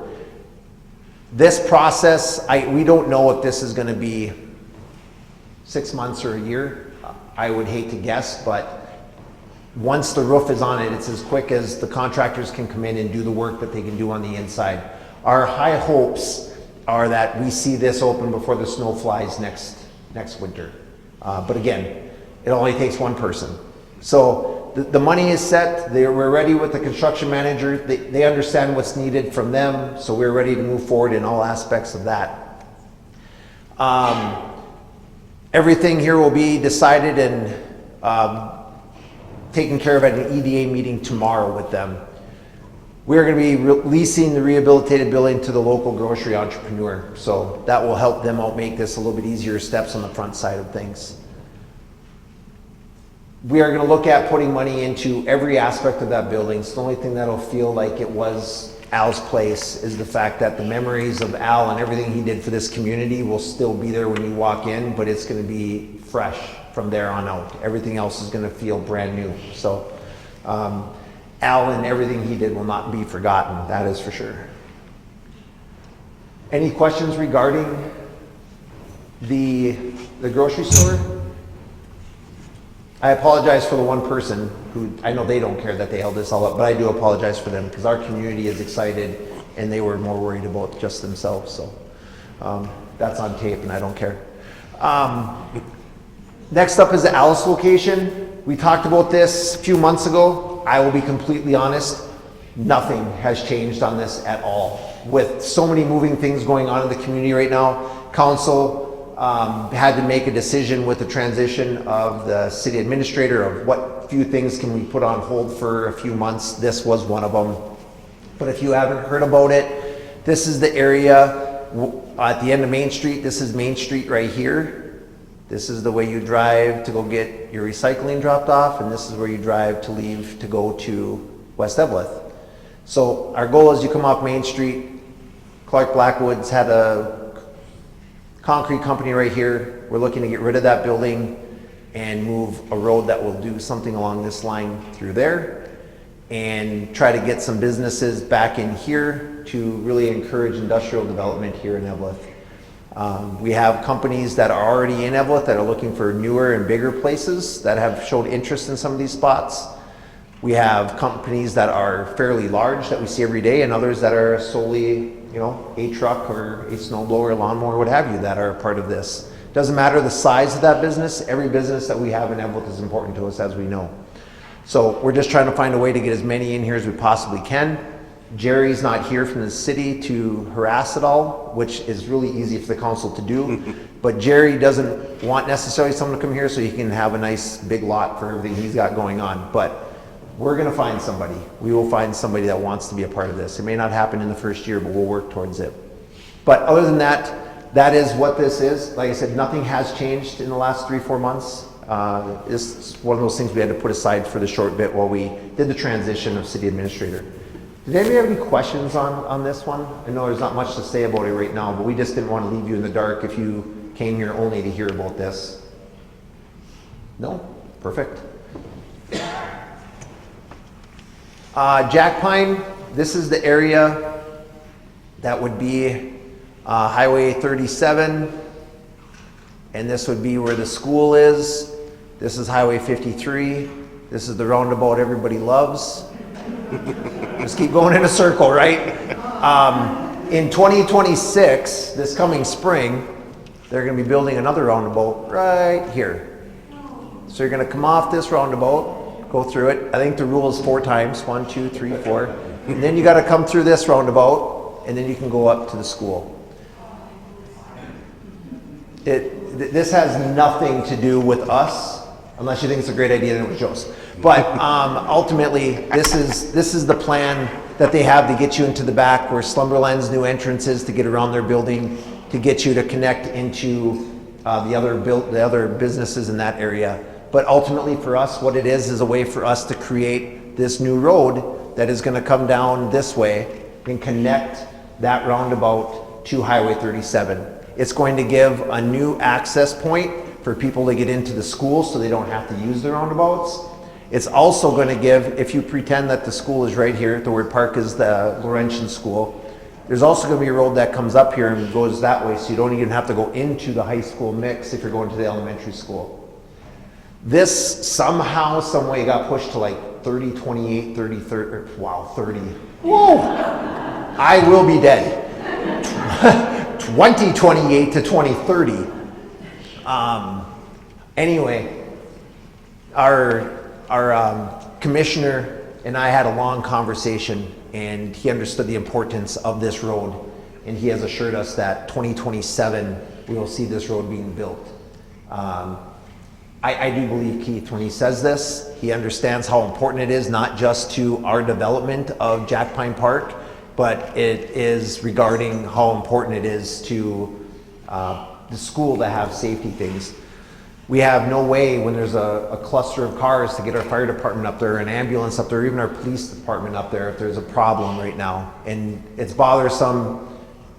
This process, we don't know if this is going to be 6 months or a year. I would hate to guess, but once the roof is on it, it's as quick as the contractors can come in and do the work that they can do on the inside. Our high hopes are that we see this open before the snow flies next next winter. But again, it only takes one person. So the money is set. We're ready with the construction manager. They understand what's needed from them, so we're ready to move forward in all aspects of that. Everything here will be decided and taken care of at an EDA meeting tomorrow with them. We're going to be releasing the rehabilitated building to the local grocery entrepreneur, so that will help them out, make this a little bit easier steps on the front side of things. We are going to look at putting money into every aspect of that building. So the only thing that'll feel like it was Al's place is the fact that the memories of Al and everything he did for this community will still be there when you walk in, but it's going to be fresh from there on out. Everything else is going to feel brand new. So Al and everything he did will not be forgotten, that is for sure. Any questions regarding the grocery store? I apologize for the one person who, I know they don't care that they held this all up, but I do apologize for them because our community is excited and they were more worried about just themselves. So that's on tape and I don't care. Next up is the Alice location. We talked about this a few months ago. I will be completely honest, nothing has changed on this at all. With so many moving things going on in the community right now, council had to make a decision with the transition of the city administrator of what few things can we put on hold for a few months. This was one of them. But if you haven't heard about it, this is the area at the end of Main Street. This is Main Street right here. This is the way you drive to go get your recycling dropped off, and this is where you drive to leave to go to West Eveleth. So our goal is you come off Main Street. Clark Blackwoods had a concrete company right here. We're looking to get rid of that building and move a road that will do something along this line through there and try to get some businesses back in here to really encourage industrial development here in Eveleth. We have companies that are already in Eveleth that are looking for newer and bigger places that have showed interest in some of these spots. We have companies that are fairly large that we see every day and others that are solely, you know, a truck or a snowblower, lawnmower, what have you, that are a part of this. Doesn't matter the size of that business. Every business that we have in Eveleth is important to us, as we know. So we're just trying to find a way to get as many in here as we possibly can. Jerry's not here from the city to harass it all, which is really easy for the council to do. But Jerry doesn't want necessarily someone to come here so he can have a nice big lot for everything he's got going on. But we're going to find somebody. We will find somebody that wants to be a part of this. It may not happen in the first year, but we'll work towards it. But other than that, that is what this is. Like I said, nothing has changed in the last 3-4 months. It's one of those things we had to put aside for the short bit while we did the transition of city administrator. Did anybody have any questions on this one? I know there's not much to say about it right now, but we just didn't want to leave you in the dark if you came here only to hear about this. No? Perfect. Jack Pine, this is the area that would be Highway 37, and this would be where the school is. This is Highway 53. This is the roundabout everybody loves. Just keep going in a circle, right? In 2026, this coming spring, they're going to be building another roundabout right here. So you're going to come off this roundabout, go through it. I think the rule is 4 times, 1, 2, 3, 4. And then you got to come through this roundabout, and then you can go up to the school. This has nothing to do with us, unless you think it's a great idea and it was Joe's. But ultimately, this is the plan that they have to get you into the back where Slumberland's new entrance is to get around their building, to get you to connect into the other businesses in that area. But ultimately for us, what it is a way for us to create this new road that is going to come down this way and connect that roundabout to Highway 37. It's going to give a new access point for people to get into the school so they don't have to use the roundabouts. It's also going to give, if you pretend that the school is right here, the word park is the Laurentian school, there's also going to be a road that comes up here and goes that way, so you don't even have to go into the high school mix if you're going to the elementary school. This somehow, some way got pushed to like 30, 28, 30, 30, wow, 30. Whoa! I will be dead. 2028 to 2030. Anyway, our commissioner and I had a long conversation, and he understood the importance of this road, and he has assured us that 2027 we will see this road being built. I do believe Keith when he says this. He understands how important it is, not just to our development of Jack Pine Park, but it is regarding how important it is to the school to have safety things. We have no way when there's a cluster of cars to get our fire department up there, an ambulance up there, even our police department up there if there's a problem right now. And it's bothersome,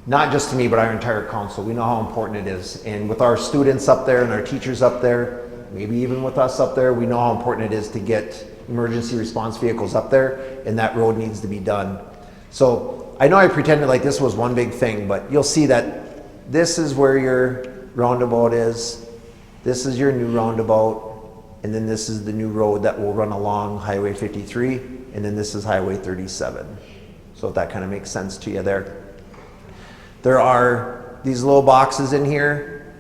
not just to me, but our entire council. We know how important it is. And with our students up there and our teachers up there, maybe even with us up there, we know how important it is to get emergency response vehicles up there, and that road needs to be done. So I know I pretended like this was one big thing, but you'll see that this is where your roundabout is. This is your new roundabout, and then this is the new road that will run along Highway 53, and then this is Highway 37. So if that kind of makes sense to you there. There are these little boxes in here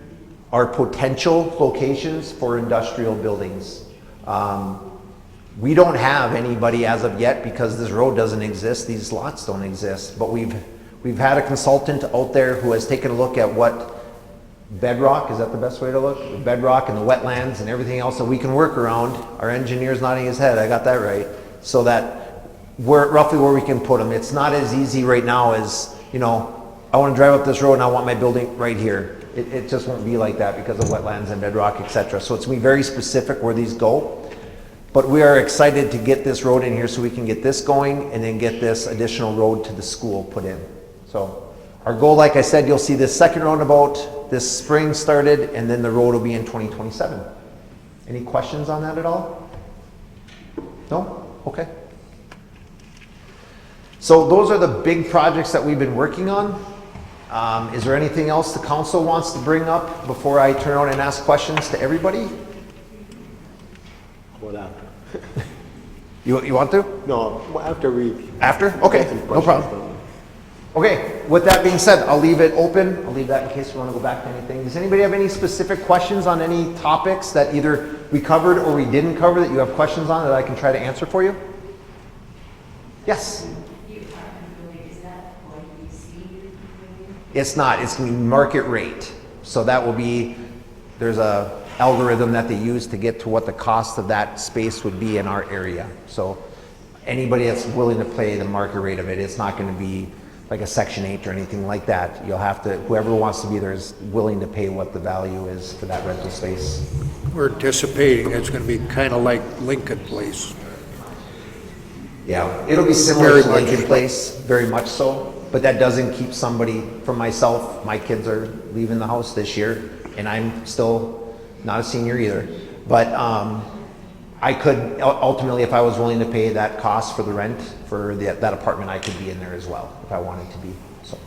are potential locations for industrial buildings. We don't have anybody as of yet because this road doesn't exist, these lots don't exist, but we've had a consultant out there who has taken a look at what bedrock, is that the best way to look? The bedrock and the wetlands and everything else that we can work around. Our engineer's nodding his head, I got that right. So that we're roughly where we can put them. It's not as easy right now as, you know, I want to drive up this road and I want my building right here. It just won't be like that because of wetlands and bedrock, etc. So it's going to be very specific where these go. But we are excited to get this road in here so we can get this going and then get this additional road to the school put in. So our goal, like I said, you'll see this second roundabout this spring started, and then the road will be in 2027. Any questions on that at all? No? Okay. So those are the big projects that we've been working on. Is there anything else the council wants to bring up before I turn around and ask questions to everybody? What after? You want to? No, after we... After? Okay, no problem. Okay, with that being said, I'll leave it open. I'll leave that in case you want to go back to anything. Does anybody have any specific questions on any topics that either we covered or we didn't cover that you have questions on that I can try to answer for you? Yes? It's not. It's going to be market rate. So that will be, there's a algorithm that they use to get to what the cost of that space would be in our area. So anybody that's willing to pay the market rate of it, it's not going to be like a Section 8 or anything like that. You'll have to, whoever wants to be there is willing to pay what the value is for that rental space. We're anticipating it's going to be kind of like Lincoln Place. Yeah, it'll be similar to Lincoln Place, very much so, but that doesn't keep somebody from myself. My kids are leaving the house this year, and I'm still not a senior either. But I could, ultimately, if I was willing to pay that cost for the rent for that apartment, I could be in there as well if I wanted to be. So, are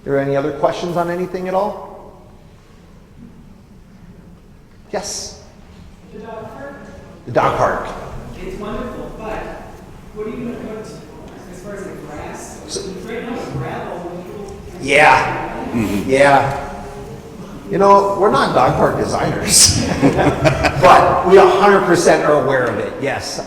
there any other questions on anything at all? Yes? The dog park? The dog park. It's wonderful, but what are you going to put as far as the grass? So, right now it's gravel. yeah. Yeah. You know, we're not dog park designers, but we 100% are aware of it, yes.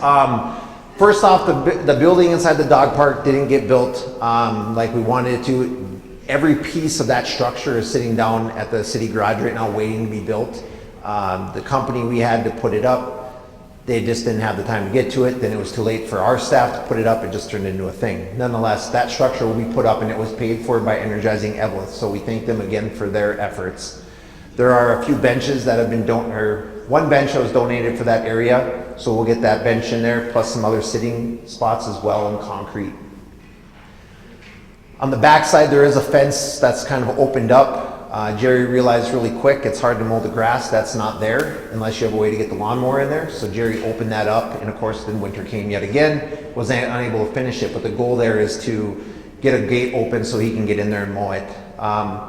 First off, the building inside the dog park didn't get built like we wanted it to. Every piece of that structure is sitting down at the city garage right now waiting to be built. The company we had to put it up, they just didn't have the time to get to it. Then it was too late for our staff to put it up. It just turned into a thing. Nonetheless, that structure will be put up and it was paid for by Energizing Eveleth. So we thank them again for their efforts. There are a few benches that have been one bench that was donated for that area. So we'll get that bench in there, plus some other sitting spots as well in concrete. On the back side, there is a fence that's kind of opened up. Jerry realized really quick it's hard to mow the grass. That's not there unless you have a way to get the lawnmower in there. So Jerry opened that up, and of course then winter came yet again. Was unable to finish it, but the goal there is to get a gate open so he can get in there and mow it.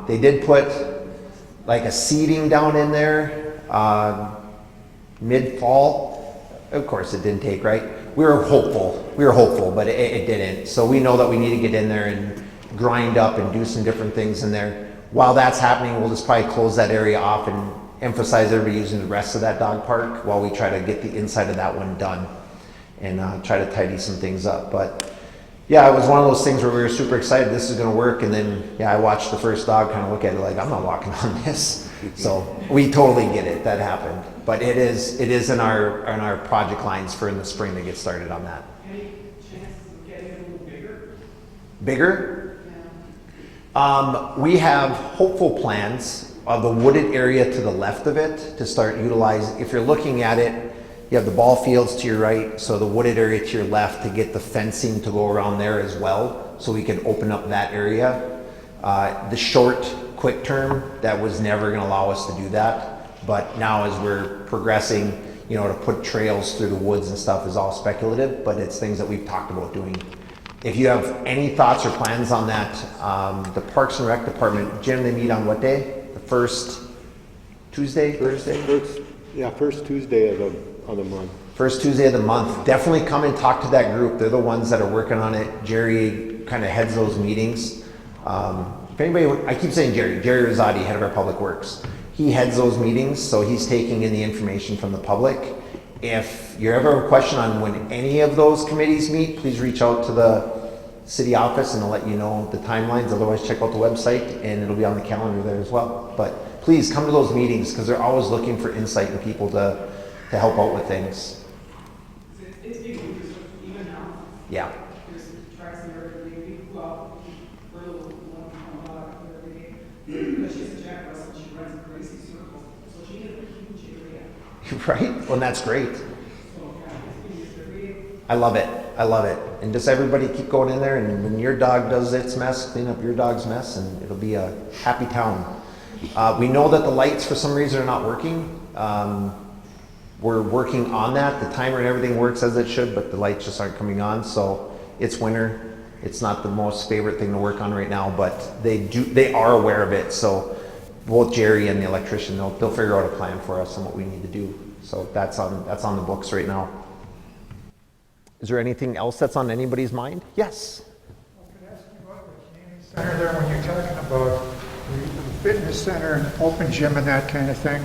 They did put like a seeding down in there mid-fall. Of course it didn't take, right? We were hopeful, but it didn't. So we know that we need to get in there and grind up and do some different things in there. While that's happening, we'll just probably close that area off and emphasize everybody using the rest of that dog park while we try to get the inside of that one done and try to tidy some things up. But yeah, it was one of those things where we were super excited this is going to work, and then yeah, I watched the first dog kind of look at it like, I'm not walking on this. So we totally get it, that happened. But it is in our project lines for in the spring to get started on that. Any chances of getting it a little bigger? Bigger? We have hopeful plans of the wooded area to the left of it to start utilizing. If you're looking at it, you have the ball fields to your right, so the wooded area to your left to get the fencing to go around there as well, so we can open up that area. The short, quick term, that was never going to allow us to do that, but now as we're progressing, you know, to put trails through the woods and stuff is all speculative, but it's things that we've talked about doing. If you have any thoughts or plans on that, the Parks and Rec Department, Jim, they meet on what day? The first Tuesday, Thursday? First Tuesday of the month. First Tuesday of the month. Definitely come and talk to that group. They're the ones that are working on it. Jerry kind of heads those meetings. If anybody, I keep saying Jerry Rosati, head of our public works. He heads those meetings, so he's taking in the information from the public. If you ever have a question on when any of those committees meet, please reach out to the city office and they'll let you know the timelines. Otherwise, check out the website and it'll be on the calendar there as well. But please come to those meetings because they're always looking for insight and people to help out with things. It's big, even now. Yeah. There's tracks in there every day. We go out, we're a little every day. But she's a Jack Russell, she runs a crazy circle. So she has a huge area. Right? Well, and that's great. So, yeah, it's been used every day. I love it. I love it. And just everybody keep going in there, and when your dog does its mess, clean up your dog's mess, and it'll be a happy town. We know that the lights for some reason are not working. We're working on that. The timer and everything works as it should, but the lights just aren't coming on. So it's winter. It's not the most favorite thing to work on right now, but they are aware of it. So both Jerry and the electrician, they'll figure out a plan for us and what we need to do. So that's on the books right now. Is there anything else that's on anybody's mind? Yes. I could ask you about the community center there when you're talking about the fitness center and open gym and that kind of thing.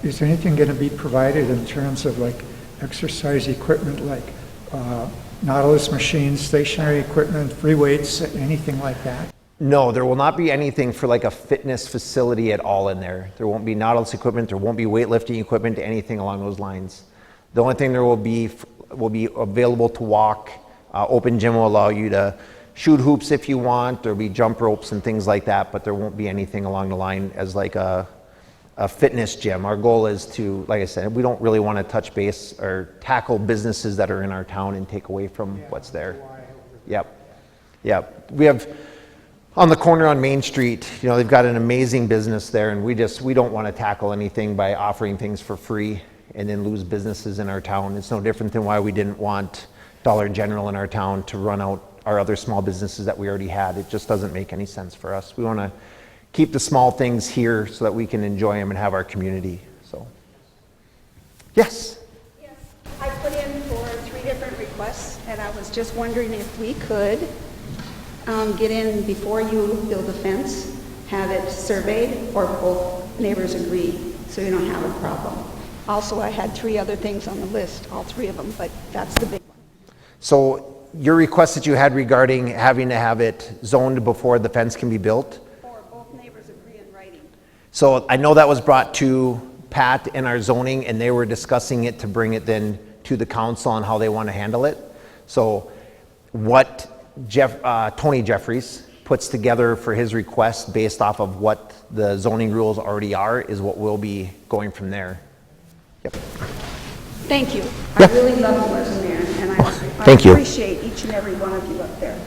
Is anything going to be provided in terms of like exercise equipment, like Nautilus machines, stationary equipment, free weights, anything like that? No, there will not be anything for like a fitness facility at all in there. There won't be Nautilus equipment, there won't be weightlifting equipment, anything along those lines. The only thing there will be available to walk. Open gym will allow you to shoot hoops if you want. There'll be jump ropes and things like that, but there won't be anything along the line as like a fitness gym. Our goal is to, like I said, we don't really want to touch base or tackle businesses that are in our town and take away from what's there. Yep. We have on the corner on Main Street, you know, they've got an amazing business there, and we don't want to tackle anything by offering things for free and then lose businesses in our town. It's no different than why we didn't want Dollar General in our town to run out our other small businesses that we already had. It just doesn't make any sense for us. We want to keep the small things here so that we can enjoy them and have our community. So, yes? Yes, I put in for 3 different requests, and I was just wondering if we could get in before you build a fence, have it surveyed, or both neighbors agree, so you don't have a problem. Also, I had 3 other things on the list, all 3 of them, but that's the big one. So your request that you had regarding having to have it zoned before the fence can be built? Or both neighbors agree in writing. So I know that was brought to Pat in our zoning, and they were discussing it to bring it then to the council on how they want to handle it. So what Tony Jeffries puts together for his request based off of what the zoning rules already are is what we'll be going from there. Yep. Thank you. I really love you as a mayor, and I Thank you. appreciate each and every one of you up there.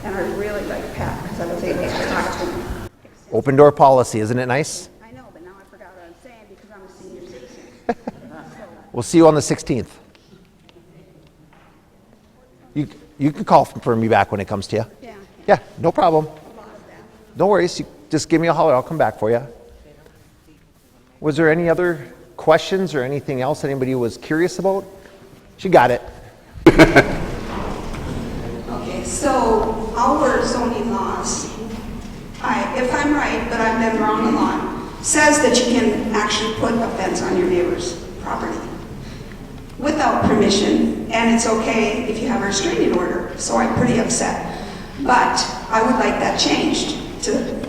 And I really like Pat, because I was able to talk to him. Open door policy, isn't it nice? I know, but now I forgot what I'm saying because I'm a senior citizen. We'll see you on the 16th. You can call for me back when it comes to you. Yeah, no problem. No worries. You just give me a holler. I'll come back for you. Was there any other questions or anything else anybody was curious about? She got it. Okay, so our zoning laws, if I'm right, but I've been wrong a lot, says that you can actually put a fence on your neighbor's property without permission, and it's okay if you have a restraining order, so I'm pretty upset. But I would like that changed to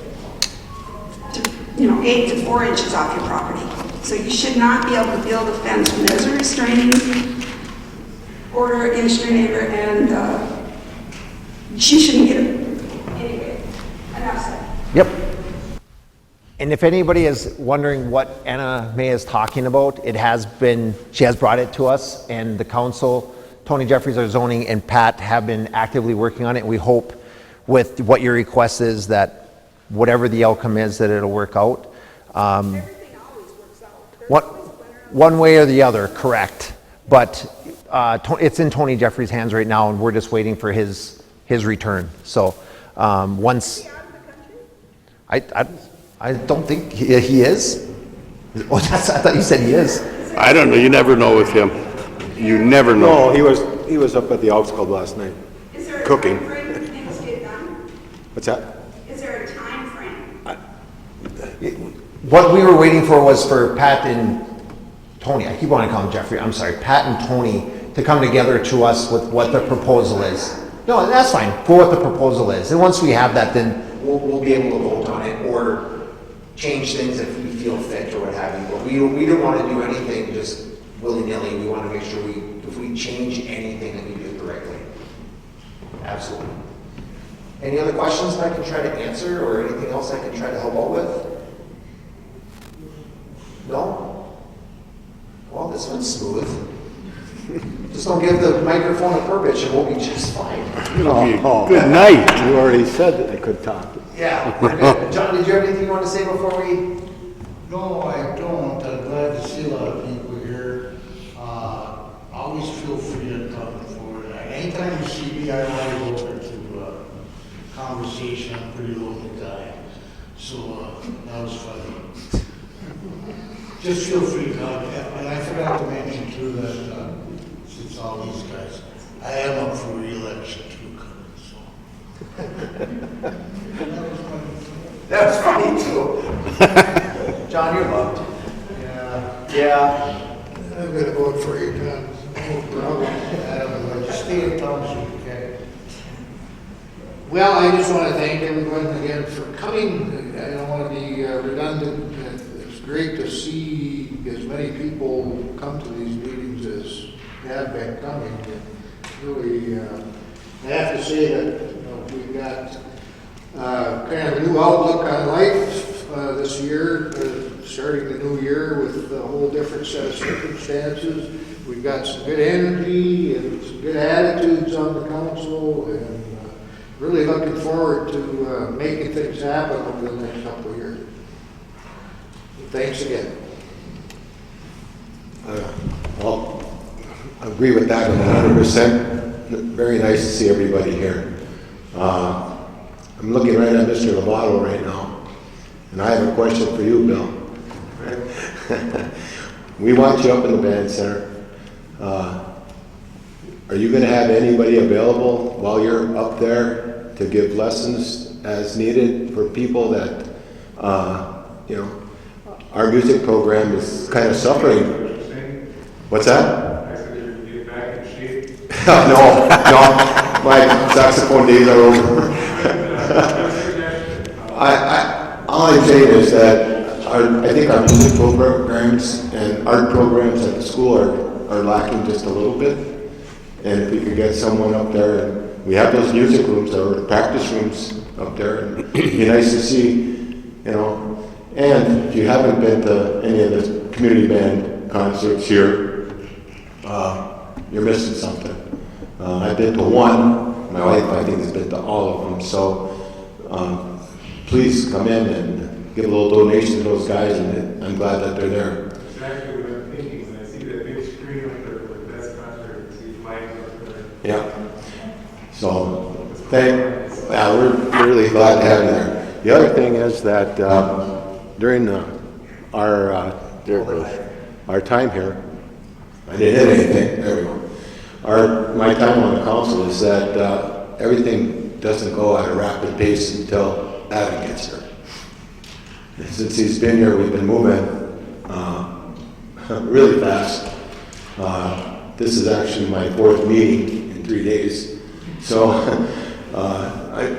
8 to 4 inches off your property. So you should not be able to build a fence when there's a restraining order against your neighbor, and she shouldn't get it. Anyway, enough said. Yep. And if anybody is wondering what Anna May is talking about, she has brought it to us, and the council, Tony Jeffries, our zoning, and Pat have been actively working on it. We hope with what your request is that whatever the outcome is, that it'll work out. Everything always works out. One way or the other, correct. But it's in Tony Jeffries' hands right now, and we're just waiting for his return. So once... Is he out of the country? I don't think he is. Oh, I thought you said he is. I don't know, you never know with him. You never know. No, he was up at the Elks Club last night. Is there a Cooking. time frame that things get done? What's that? Is there a time frame? What we were waiting for was for Pat and Tony, I keep wanting to call him Jeffrey, I'm sorry, Pat and Tony to come together to us with what the proposal is. No, that's fine, for what the proposal is. And once we have that, then we'll be able to vote on it or change things if we feel fit or what have you. But we don't want to do anything just willy-nilly. We want to make sure if we change anything, that we do it correctly. Absolutely. Any other questions that I can try to answer or anything else I can try to help out with? No? Well, this one's smooth. Just don't give the microphone a Burbidge and we'll be just fine. Good night. You already said that I could talk. Yeah. John, did you have anything you want to say before we? No, I don't. I'm glad to see a lot of people here. Always feel free to come forward. Anytime you see me, I'm always open to conversation. I'm a pretty local guy. So that was funny. Just feel free to come. And I forgot to mention too that since all these guys, I am up for re-election too, so. That was funny too. John, you're loved. Yeah. I'm gonna vote for you, John. No problem. Just stay in touch, okay? Well, I just want to thank everyone again for coming. I don't want to be redundant. It's great to see as many people come to these meetings as have been coming. Really, I have to say that we've got kind of a new outlook on life this year, starting the new year with a whole different set of circumstances. We've got some good energy and some good attitudes on the council, and really looking forward to making things happen over the next couple of years. Thanks again. Well, I agree with that 100%. Very nice to see everybody here. I'm looking right at Mr. Lovato right now, and I have a question for you, Bill. We want you up in the band center. Are you going to have anybody available while you're up there to give lessons as needed for people that, our music program is kind of suffering? What's that? I said you would get back in shape. No, my saxophone days are over. All I'm saying is that I think our music programs and art programs at the school are lacking just a little bit. And if we could get someone up there, and we have those music rooms or practice rooms up there, and it'd be nice to see, And if you haven't been to any of the community band concerts here, you're missing something. I've been to one. My wife, I think, has been to all of them. So please come in and give a little donation to those guys, and I'm glad that they're there. That's actually what I'm thinking when I see that big screen up there for the best concert, see flags up there. Yeah. So we're really glad to have you there. The other thing is that during our time here, I didn't hit anything. There we go. My time on the council is that everything doesn't go at a rapid pace until Adam gets here. since he's been here, we've been moving really fast. This is actually my 4th meeting in 3 days. So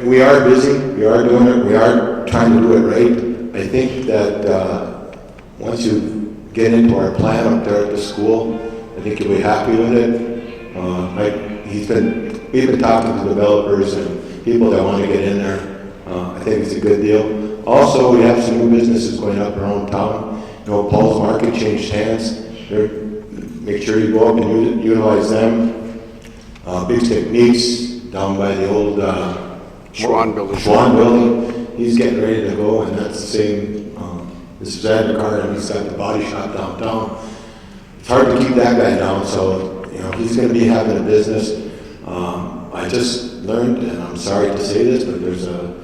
we are busy, we are doing it, we are trying to do it right. I think that once you get into our plan up there at the school, I think you'll be happy with it. We've been talking to developers and people that want to get in there. I think it's a good deal. Also, we have some new businesses going up around town. You know, Paul's Market changed hands. Make sure you go up and utilize them. Big Techniques down by the old Schwan building. Schwan building. He's getting ready to go, and that's the same. This is Adler, and he's got the body shop downtown. It's hard to keep that guy down, so you know he's going to be having a business. I just learned, and I'm sorry to say this, but there's a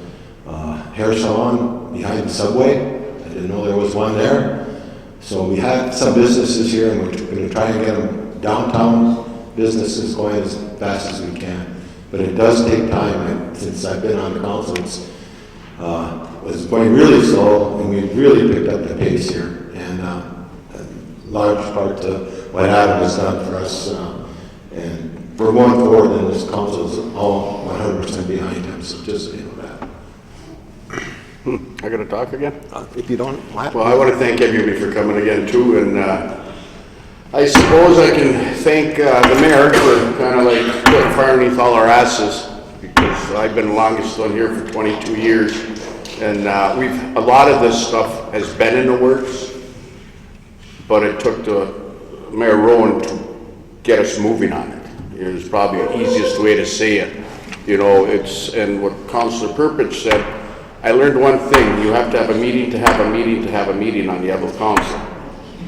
hair salon behind the subway. I didn't know there was one there. So we have some businesses here, and we're going to try and get them downtown businesses going as fast as we can. But it does take time. Since I've been on the council, it was going really slow, and we've really picked up the pace here. And a large part to what Adam has done for us. And we're going forward, and this council is all 100% behind him. So just so you know that. I got to talk again? If you don't, Well, I want to thank everybody for coming again too, and I suppose I can thank the mayor for kind of like putting fire underneath all our asses, because I've been the longest one here for 22 years, and a lot of this stuff has been in the works, but it took Mayor Rowan to get us moving on it. It was probably the easiest way to say it. You know, and what Councillor Purpich said, I learned one thing: you have to have a meeting to have a meeting to have a meeting on the Eveleth Council.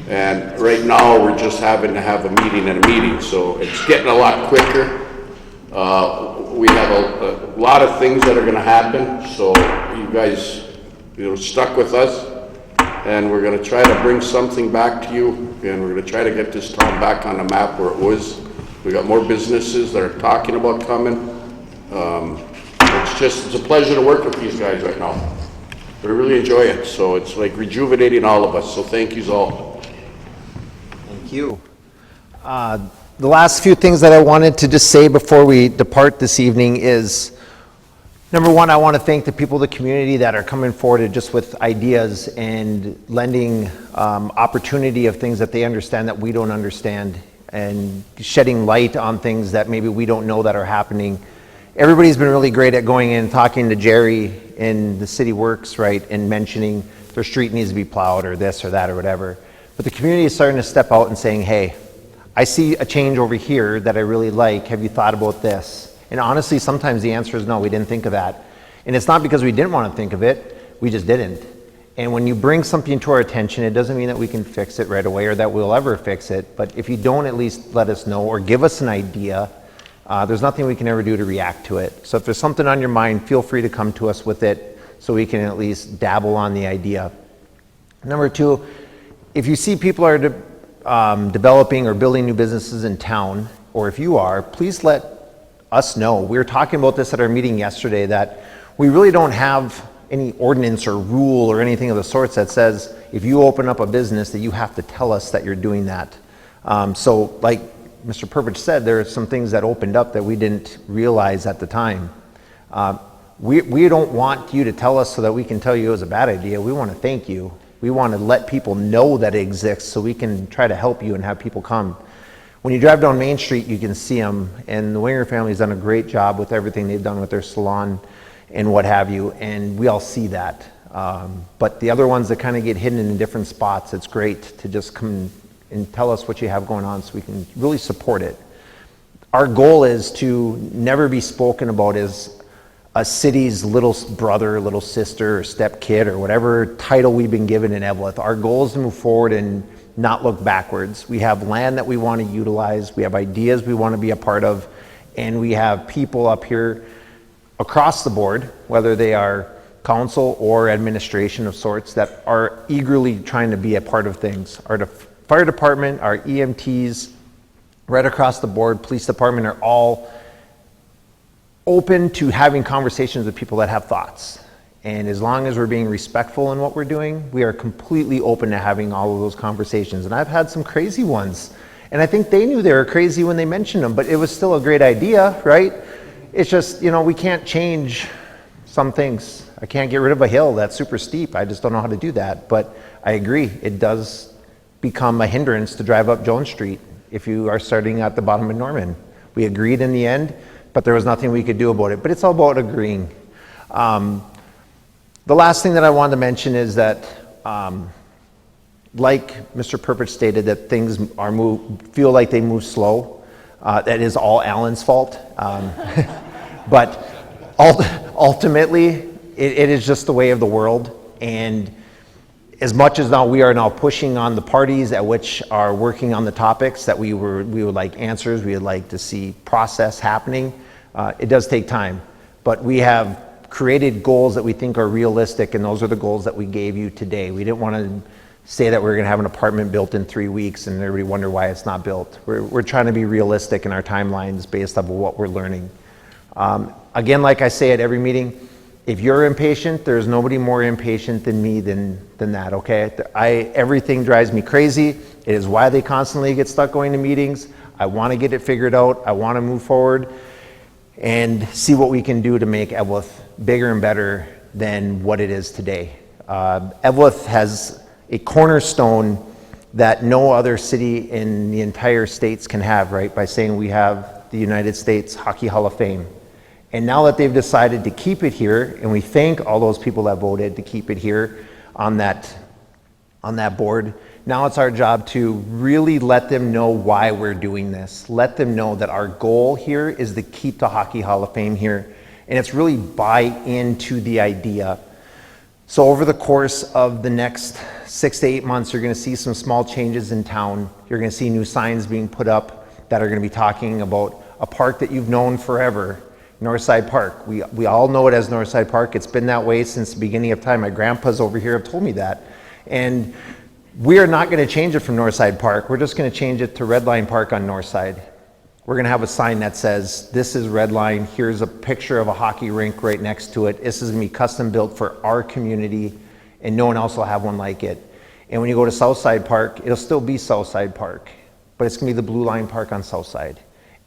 And right now, we're just having to have a meeting and a meeting, so it's getting a lot quicker. We have a lot of things that are going to happen, so you guys, stuck with us, and we're going to try to bring something back to you, and we're going to try to get this town back on the map where it was. We got more businesses that are talking about coming. It's a pleasure to work with these guys right now. We really enjoy it, so it's like rejuvenating all of us, so thank yous all. Thank you. The last few things that I wanted to just say before we depart this evening is, number one, I want to thank the people of the community that are coming forward just with ideas and lending opportunity of things that they understand that we don't understand, and shedding light on things that maybe we don't know that are happening. Everybody's been really great at going in and talking to Jerry in the city works, right, and mentioning their street needs to be plowed or this or that or whatever. But the community is starting to step out and saying, hey, I see a change over here that I really like. Have you thought about this? And honestly, sometimes the answer is no, we didn't think of that. And it's not because we didn't want to think of it, we just didn't. And when you bring something to our attention, it doesn't mean that we can fix it right away or that we'll ever fix it. But if you don't at least let us know or give us an idea, there's nothing we can ever do to react to it. So if there's something on your mind, feel free to come to us with it so we can at least dabble on the idea. Number two, if you see people are developing or building new businesses in town, or if you are, please let us know. We were talking about this at our meeting yesterday, that we really don't have any ordinance or rule or anything of the sorts that says if you open up a business that you have to tell us that you're doing that. So like Mr. Purpich said, there are some things that opened up that we didn't realize at the time. We don't want you to tell us so that we can tell you it was a bad idea. We want to thank you. We want to let people know that it exists so we can try to help you and have people come. When you drive down Main Street, you can see them, and the Winger family's done a great job with everything they've done with their salon and what have you, and we all see that. But the other ones that kind of get hidden in different spots, it's great to just come and tell us what you have going on so we can really support it. Our goal is to never be spoken about as a city's little brother, little sister, or step kid, or whatever title we've been given in Eveleth. Our goal is to move forward and not look backwards. We have land that we want to utilize, we have ideas we want to be a part of, and we have people up here across the board, whether they are council or administration of sorts, that are eagerly trying to be a part of things. Our fire department, our EMTs, right across the board, police department, are all open to having conversations with people that have thoughts. And as long as we're being respectful in what we're doing, we are completely open to having all of those conversations. And I've had some crazy ones. And I think they knew they were crazy when they mentioned them, but it was still a great idea, right? It's just, we can't change some things. I can't get rid of a hill that's super steep. I just don't know how to do that. But I agree, it does become a hindrance to drive up Jones Street if you are starting at the bottom of Norman. We agreed in the end, but there was nothing we could do about it. But it's all about agreeing. The last thing that I wanted to mention is that, like Mr. Purpich stated, that things feel like they move slow. That is all Alan's fault. But ultimately, it is just the way of the world. And as much as we are now pushing on the parties at which are working on the topics that we would like answers, we would like to see process happening, it does take time. But we have created goals that we think are realistic, and those are the goals that we gave you today. We didn't want to say that we're going to have an apartment built in 3 weeks and everybody wonder why it's not built. We're trying to be realistic in our timelines based on what we're learning. Again, like I say at every meeting, if you're impatient, there's nobody more impatient than me than that, okay? Everything drives me crazy. It is why they constantly get stuck going to meetings. I want to get it figured out. I want to move forward and see what we can do to make Eveleth bigger and better than what it is today. Eveleth has a cornerstone that no other city in the entire states can have, right? By saying we have the United States Hockey Hall of Fame. And now that they've decided to keep it here, and we thank all those people that voted to keep it here on that board, now it's our job to really let them know why we're doing this. Let them know that our goal here is to keep the Hockey Hall of Fame here. And it's really buy into the idea. So over the course of the next 6 to 8 months, you're going to see some small changes in town. You're going to see new signs being put up that are going to be talking about a park that you've known forever, Northside Park. We all know it as Northside Park. It's been that way since the beginning of time. My grandpas over here have told me that. And we are not going to change it from Northside Park. We're just going to change it to Red Line Park on Northside. We're going to have a sign that says, this is Red Line. Here's a picture of a hockey rink right next to it. This is going to be custom built for our community, and no one else will have one like it. And when you go to Southside Park, it'll still be Southside Park, but it's going to be the Blue Line Park on Southside.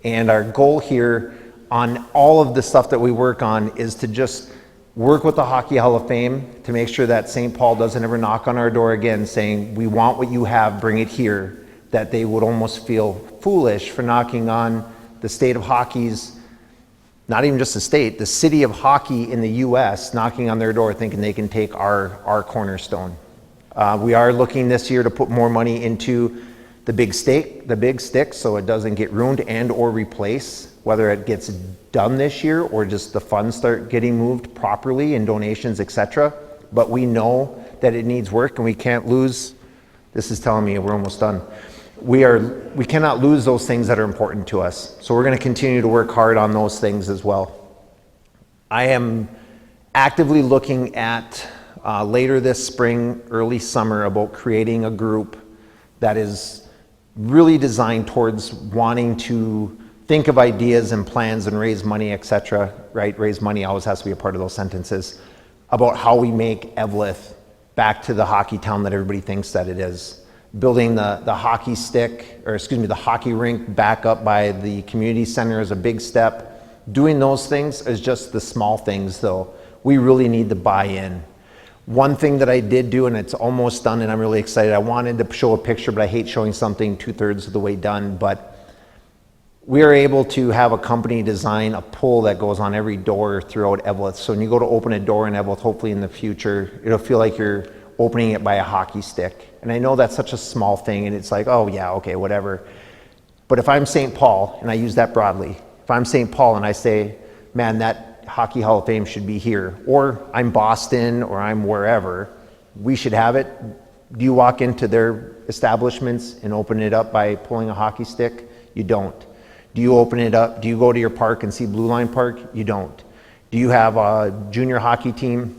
And our goal here on all of the stuff that we work on is to just work with the Hockey Hall of Fame to make sure that St. Paul doesn't ever knock on our door again saying, we want what you have, bring it here. That they would almost feel foolish for knocking on the state of hockey's, not even just the state, the city of hockey in the US, knocking on their door thinking they can take our cornerstone. We are looking this year to put more money into the big stick, so it doesn't get ruined and or replaced, whether it gets done this year or just the funds start getting moved properly and donations, etc. But we know that it needs work and we can't lose. This is telling me we're almost done. We cannot lose those things that are important to us. So we're going to continue to work hard on those things as well. I am actively looking at later this spring, early summer, about creating a group that is really designed towards wanting to think of ideas and plans and raise money, etc. Right? Raise money always has to be a part of those sentences about how we make Eveleth back to the hockey town that everybody thinks that it is. Building the hockey stick, or excuse me, the hockey rink back up by the community center is a big step. Doing those things is just the small things though. We really need to buy in. One thing that I did do, and it's almost done and I'm really excited, I wanted to show a picture, but I hate showing something 2/3 of the way done, but we are able to have a company design a pull that goes on every door throughout Eveleth. So when you go to open a door in Eveleth, hopefully in the future, it'll feel like you're opening it by a hockey stick. And I know that's such a small thing and it's like, oh yeah, okay, whatever. But if I'm St. Paul, and I use that broadly, if I'm St. Paul and I say, man, that Hockey Hall of Fame should be here, or I'm Boston, or I'm wherever, we should have it. Do you walk into their establishments and open it up by pulling a hockey stick? You don't. Do you open it up? Do you go to your park and see Blue Line Park? You don't. Do you have a junior hockey team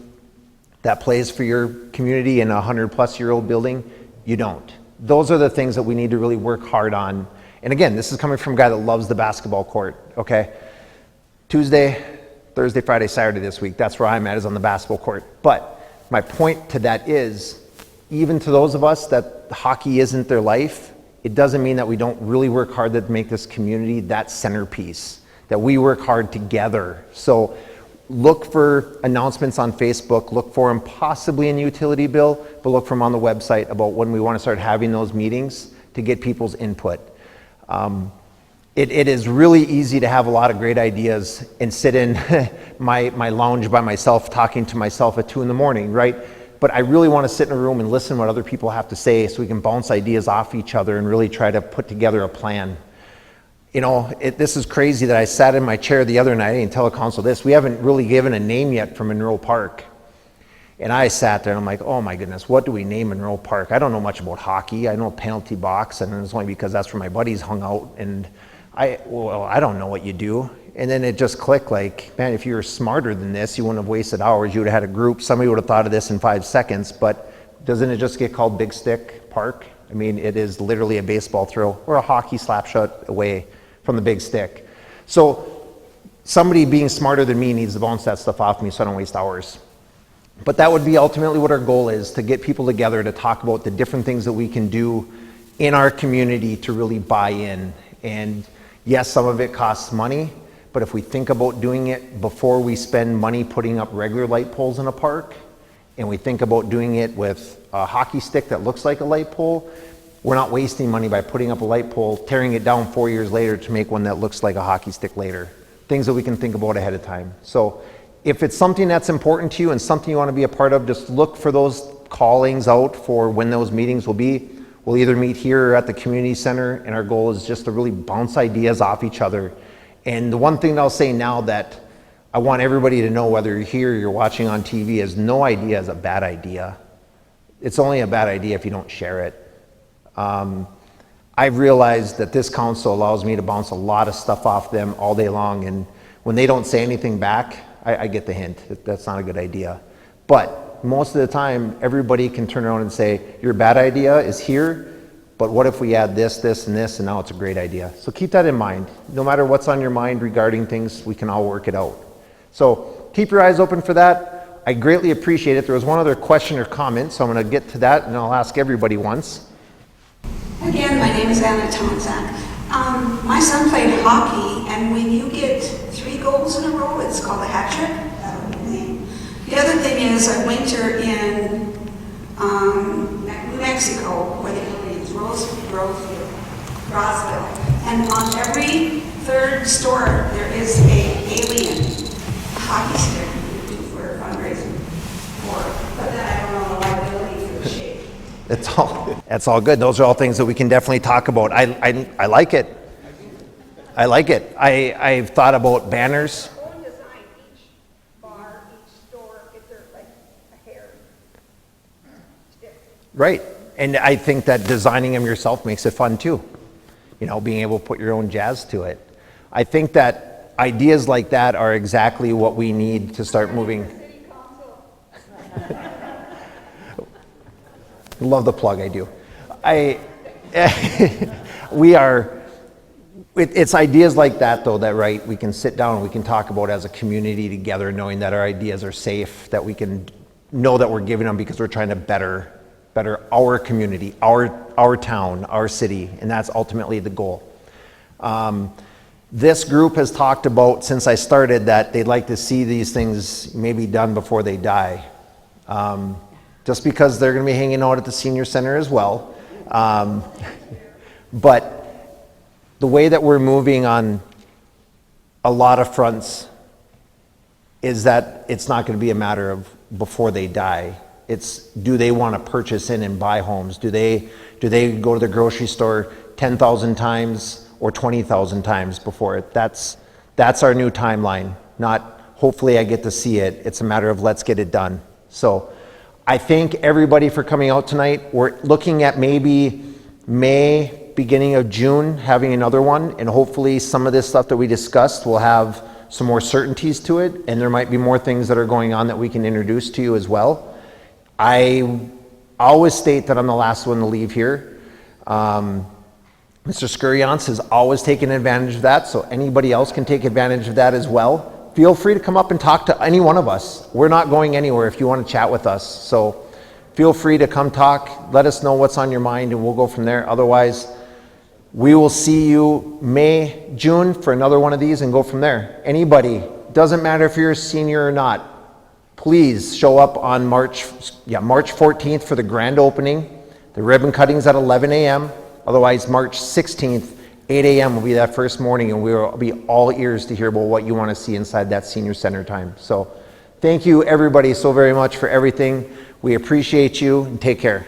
that plays for your community in a 100-plus-year-old building? You don't. Those are the things that we need to really work hard on. And again, this is coming from a guy that loves the basketball court, okay? Tuesday, Thursday, Friday, Saturday this week. That's where I'm at, is on the basketball court. But my point to that is, even to those of us that hockey isn't their life, it doesn't mean that we don't really work hard to make this community that centerpiece, that we work hard together. So look for announcements on Facebook, look for them possibly in the utility bill, but look for them on the website about when we want to start having those meetings to get people's input. It is really easy to have a lot of great ideas and sit in my lounge by myself talking to myself at 2 in.the morning, right? But I really want to sit in a room and listen to what other people have to say so we can bounce ideas off each other and really try to put together a plan. You know, this is crazy that I sat in my chair the other night and tell the council this. We haven't really given a name yet for Monroe Park. And I sat there and I'm like, oh my goodness, what do we name Monroe Park? I don't know much about hockey. I know penalty box, and it's only because that's where my buddies hung out. And I don't know what you do. And then it just clicked like, man, if you were smarter than this, you wouldn't have wasted hours. You would have had a group. Somebody would have thought of this in 5 seconds. But doesn't it just get called Big Stick Park? I mean, it is literally a baseball throw or a hockey slap shot away from the big stick. So somebody being smarter than me needs to bounce that stuff off me so I don't waste hours. But that would be ultimately what our goal is, to get people together to talk about the different things that we can do in our community to really buy in. And yes, some of it costs money, but if we think about doing it before we spend money putting up regular light poles in a park, and we think about doing it with a hockey stick that looks like a light pole, we're not wasting money by putting up a light pole, tearing it down 4 years later to make one that looks like a hockey stick later. Things that we can think about ahead of time. So if it's something that's important to you and something you want to be a part of, just look for those callings out for when those meetings will be. We'll either meet here or at the community center, and our goal is just to really bounce ideas off each other. And the one thing that I'll say now that I want everybody to know, whether you're here or you're watching on TV, is no idea is a bad idea. It's only a bad idea if you don't share it. I've realized that this council allows me to bounce a lot of stuff off them all day long, and when they don't say anything back, I get the hint that that's not a good idea. But most of the time, everybody can turn around and say, your bad idea is here, but what if we add this, this, and this, and now it's a great idea. So keep that in mind. No matter what's on your mind regarding things, we can all work it out. So keep your eyes open for that. I greatly appreciate it. There was one other question or comment, so I'm going to get to that, and I'll ask everybody once. Again, my name is Anna Tomczak. My son played hockey, and when you get 3 goals in a row, it's called a hat trick. That would be the name. The other thing is a winter in New Mexico, where the Indians, Roseville, and on every 3rd store there is a alien hockey stick we do for fundraising for. But then I don't know the liability for the shape. That's all good. Those are all things that we can definitely talk about. I like it. I like it. I've thought about banners. Own design, each bar, each store, get their like a hair stick. Right. And I think that designing them yourself makes it fun too. You know, being able to put your own jazz to it. I think that ideas like that are exactly what we need to start moving. Love the plug, I do. It's ideas like that though that, right, we can sit down and we can talk about as a community together, knowing that our ideas are safe, that we can know that we're giving them because we're trying to better our community, our town, our city, and that's ultimately the goal. This group has talked about, since I started, that they'd like to see these things maybe done before they die. Just because they're going to be hanging out at the senior center as well. But the way that we're moving on a lot of fronts is that it's not going to be a matter of before they die. It's, do they want to purchase in and buy homes? Do they go to the grocery store 10,000 times or 20,000 times before it? That's our new timeline. Not hopefully I get to see it. It's a matter of let's get it done. So I thank everybody for coming out tonight. We're looking at maybe May, beginning of June, having another one, and hopefully some of this stuff that we discussed will have some more certainties to it, and there might be more things that are going on that we can introduce to you as well. I always state that I'm the last one to leave here. Mr. Skurians has always taken advantage of that, so anybody else can take advantage of that as well. feel free to come up and talk to any one of us. We're not going anywhere if you want to chat with us. So feel free to come talk, let us know what's on your mind, and we'll go from there. Otherwise, we will see you May, June for another one of these and go from there. Anybody, doesn't matter if you're a senior or not, please show up on March 14th for the grand opening. The ribbon cutting's at 11 a.m. Otherwise, March 16th, 8 a.m. will be that first morning, and we will be all ears to hear about what you want to see inside that senior center time. So thank you everybody so very much for everything. We appreciate you, and take care.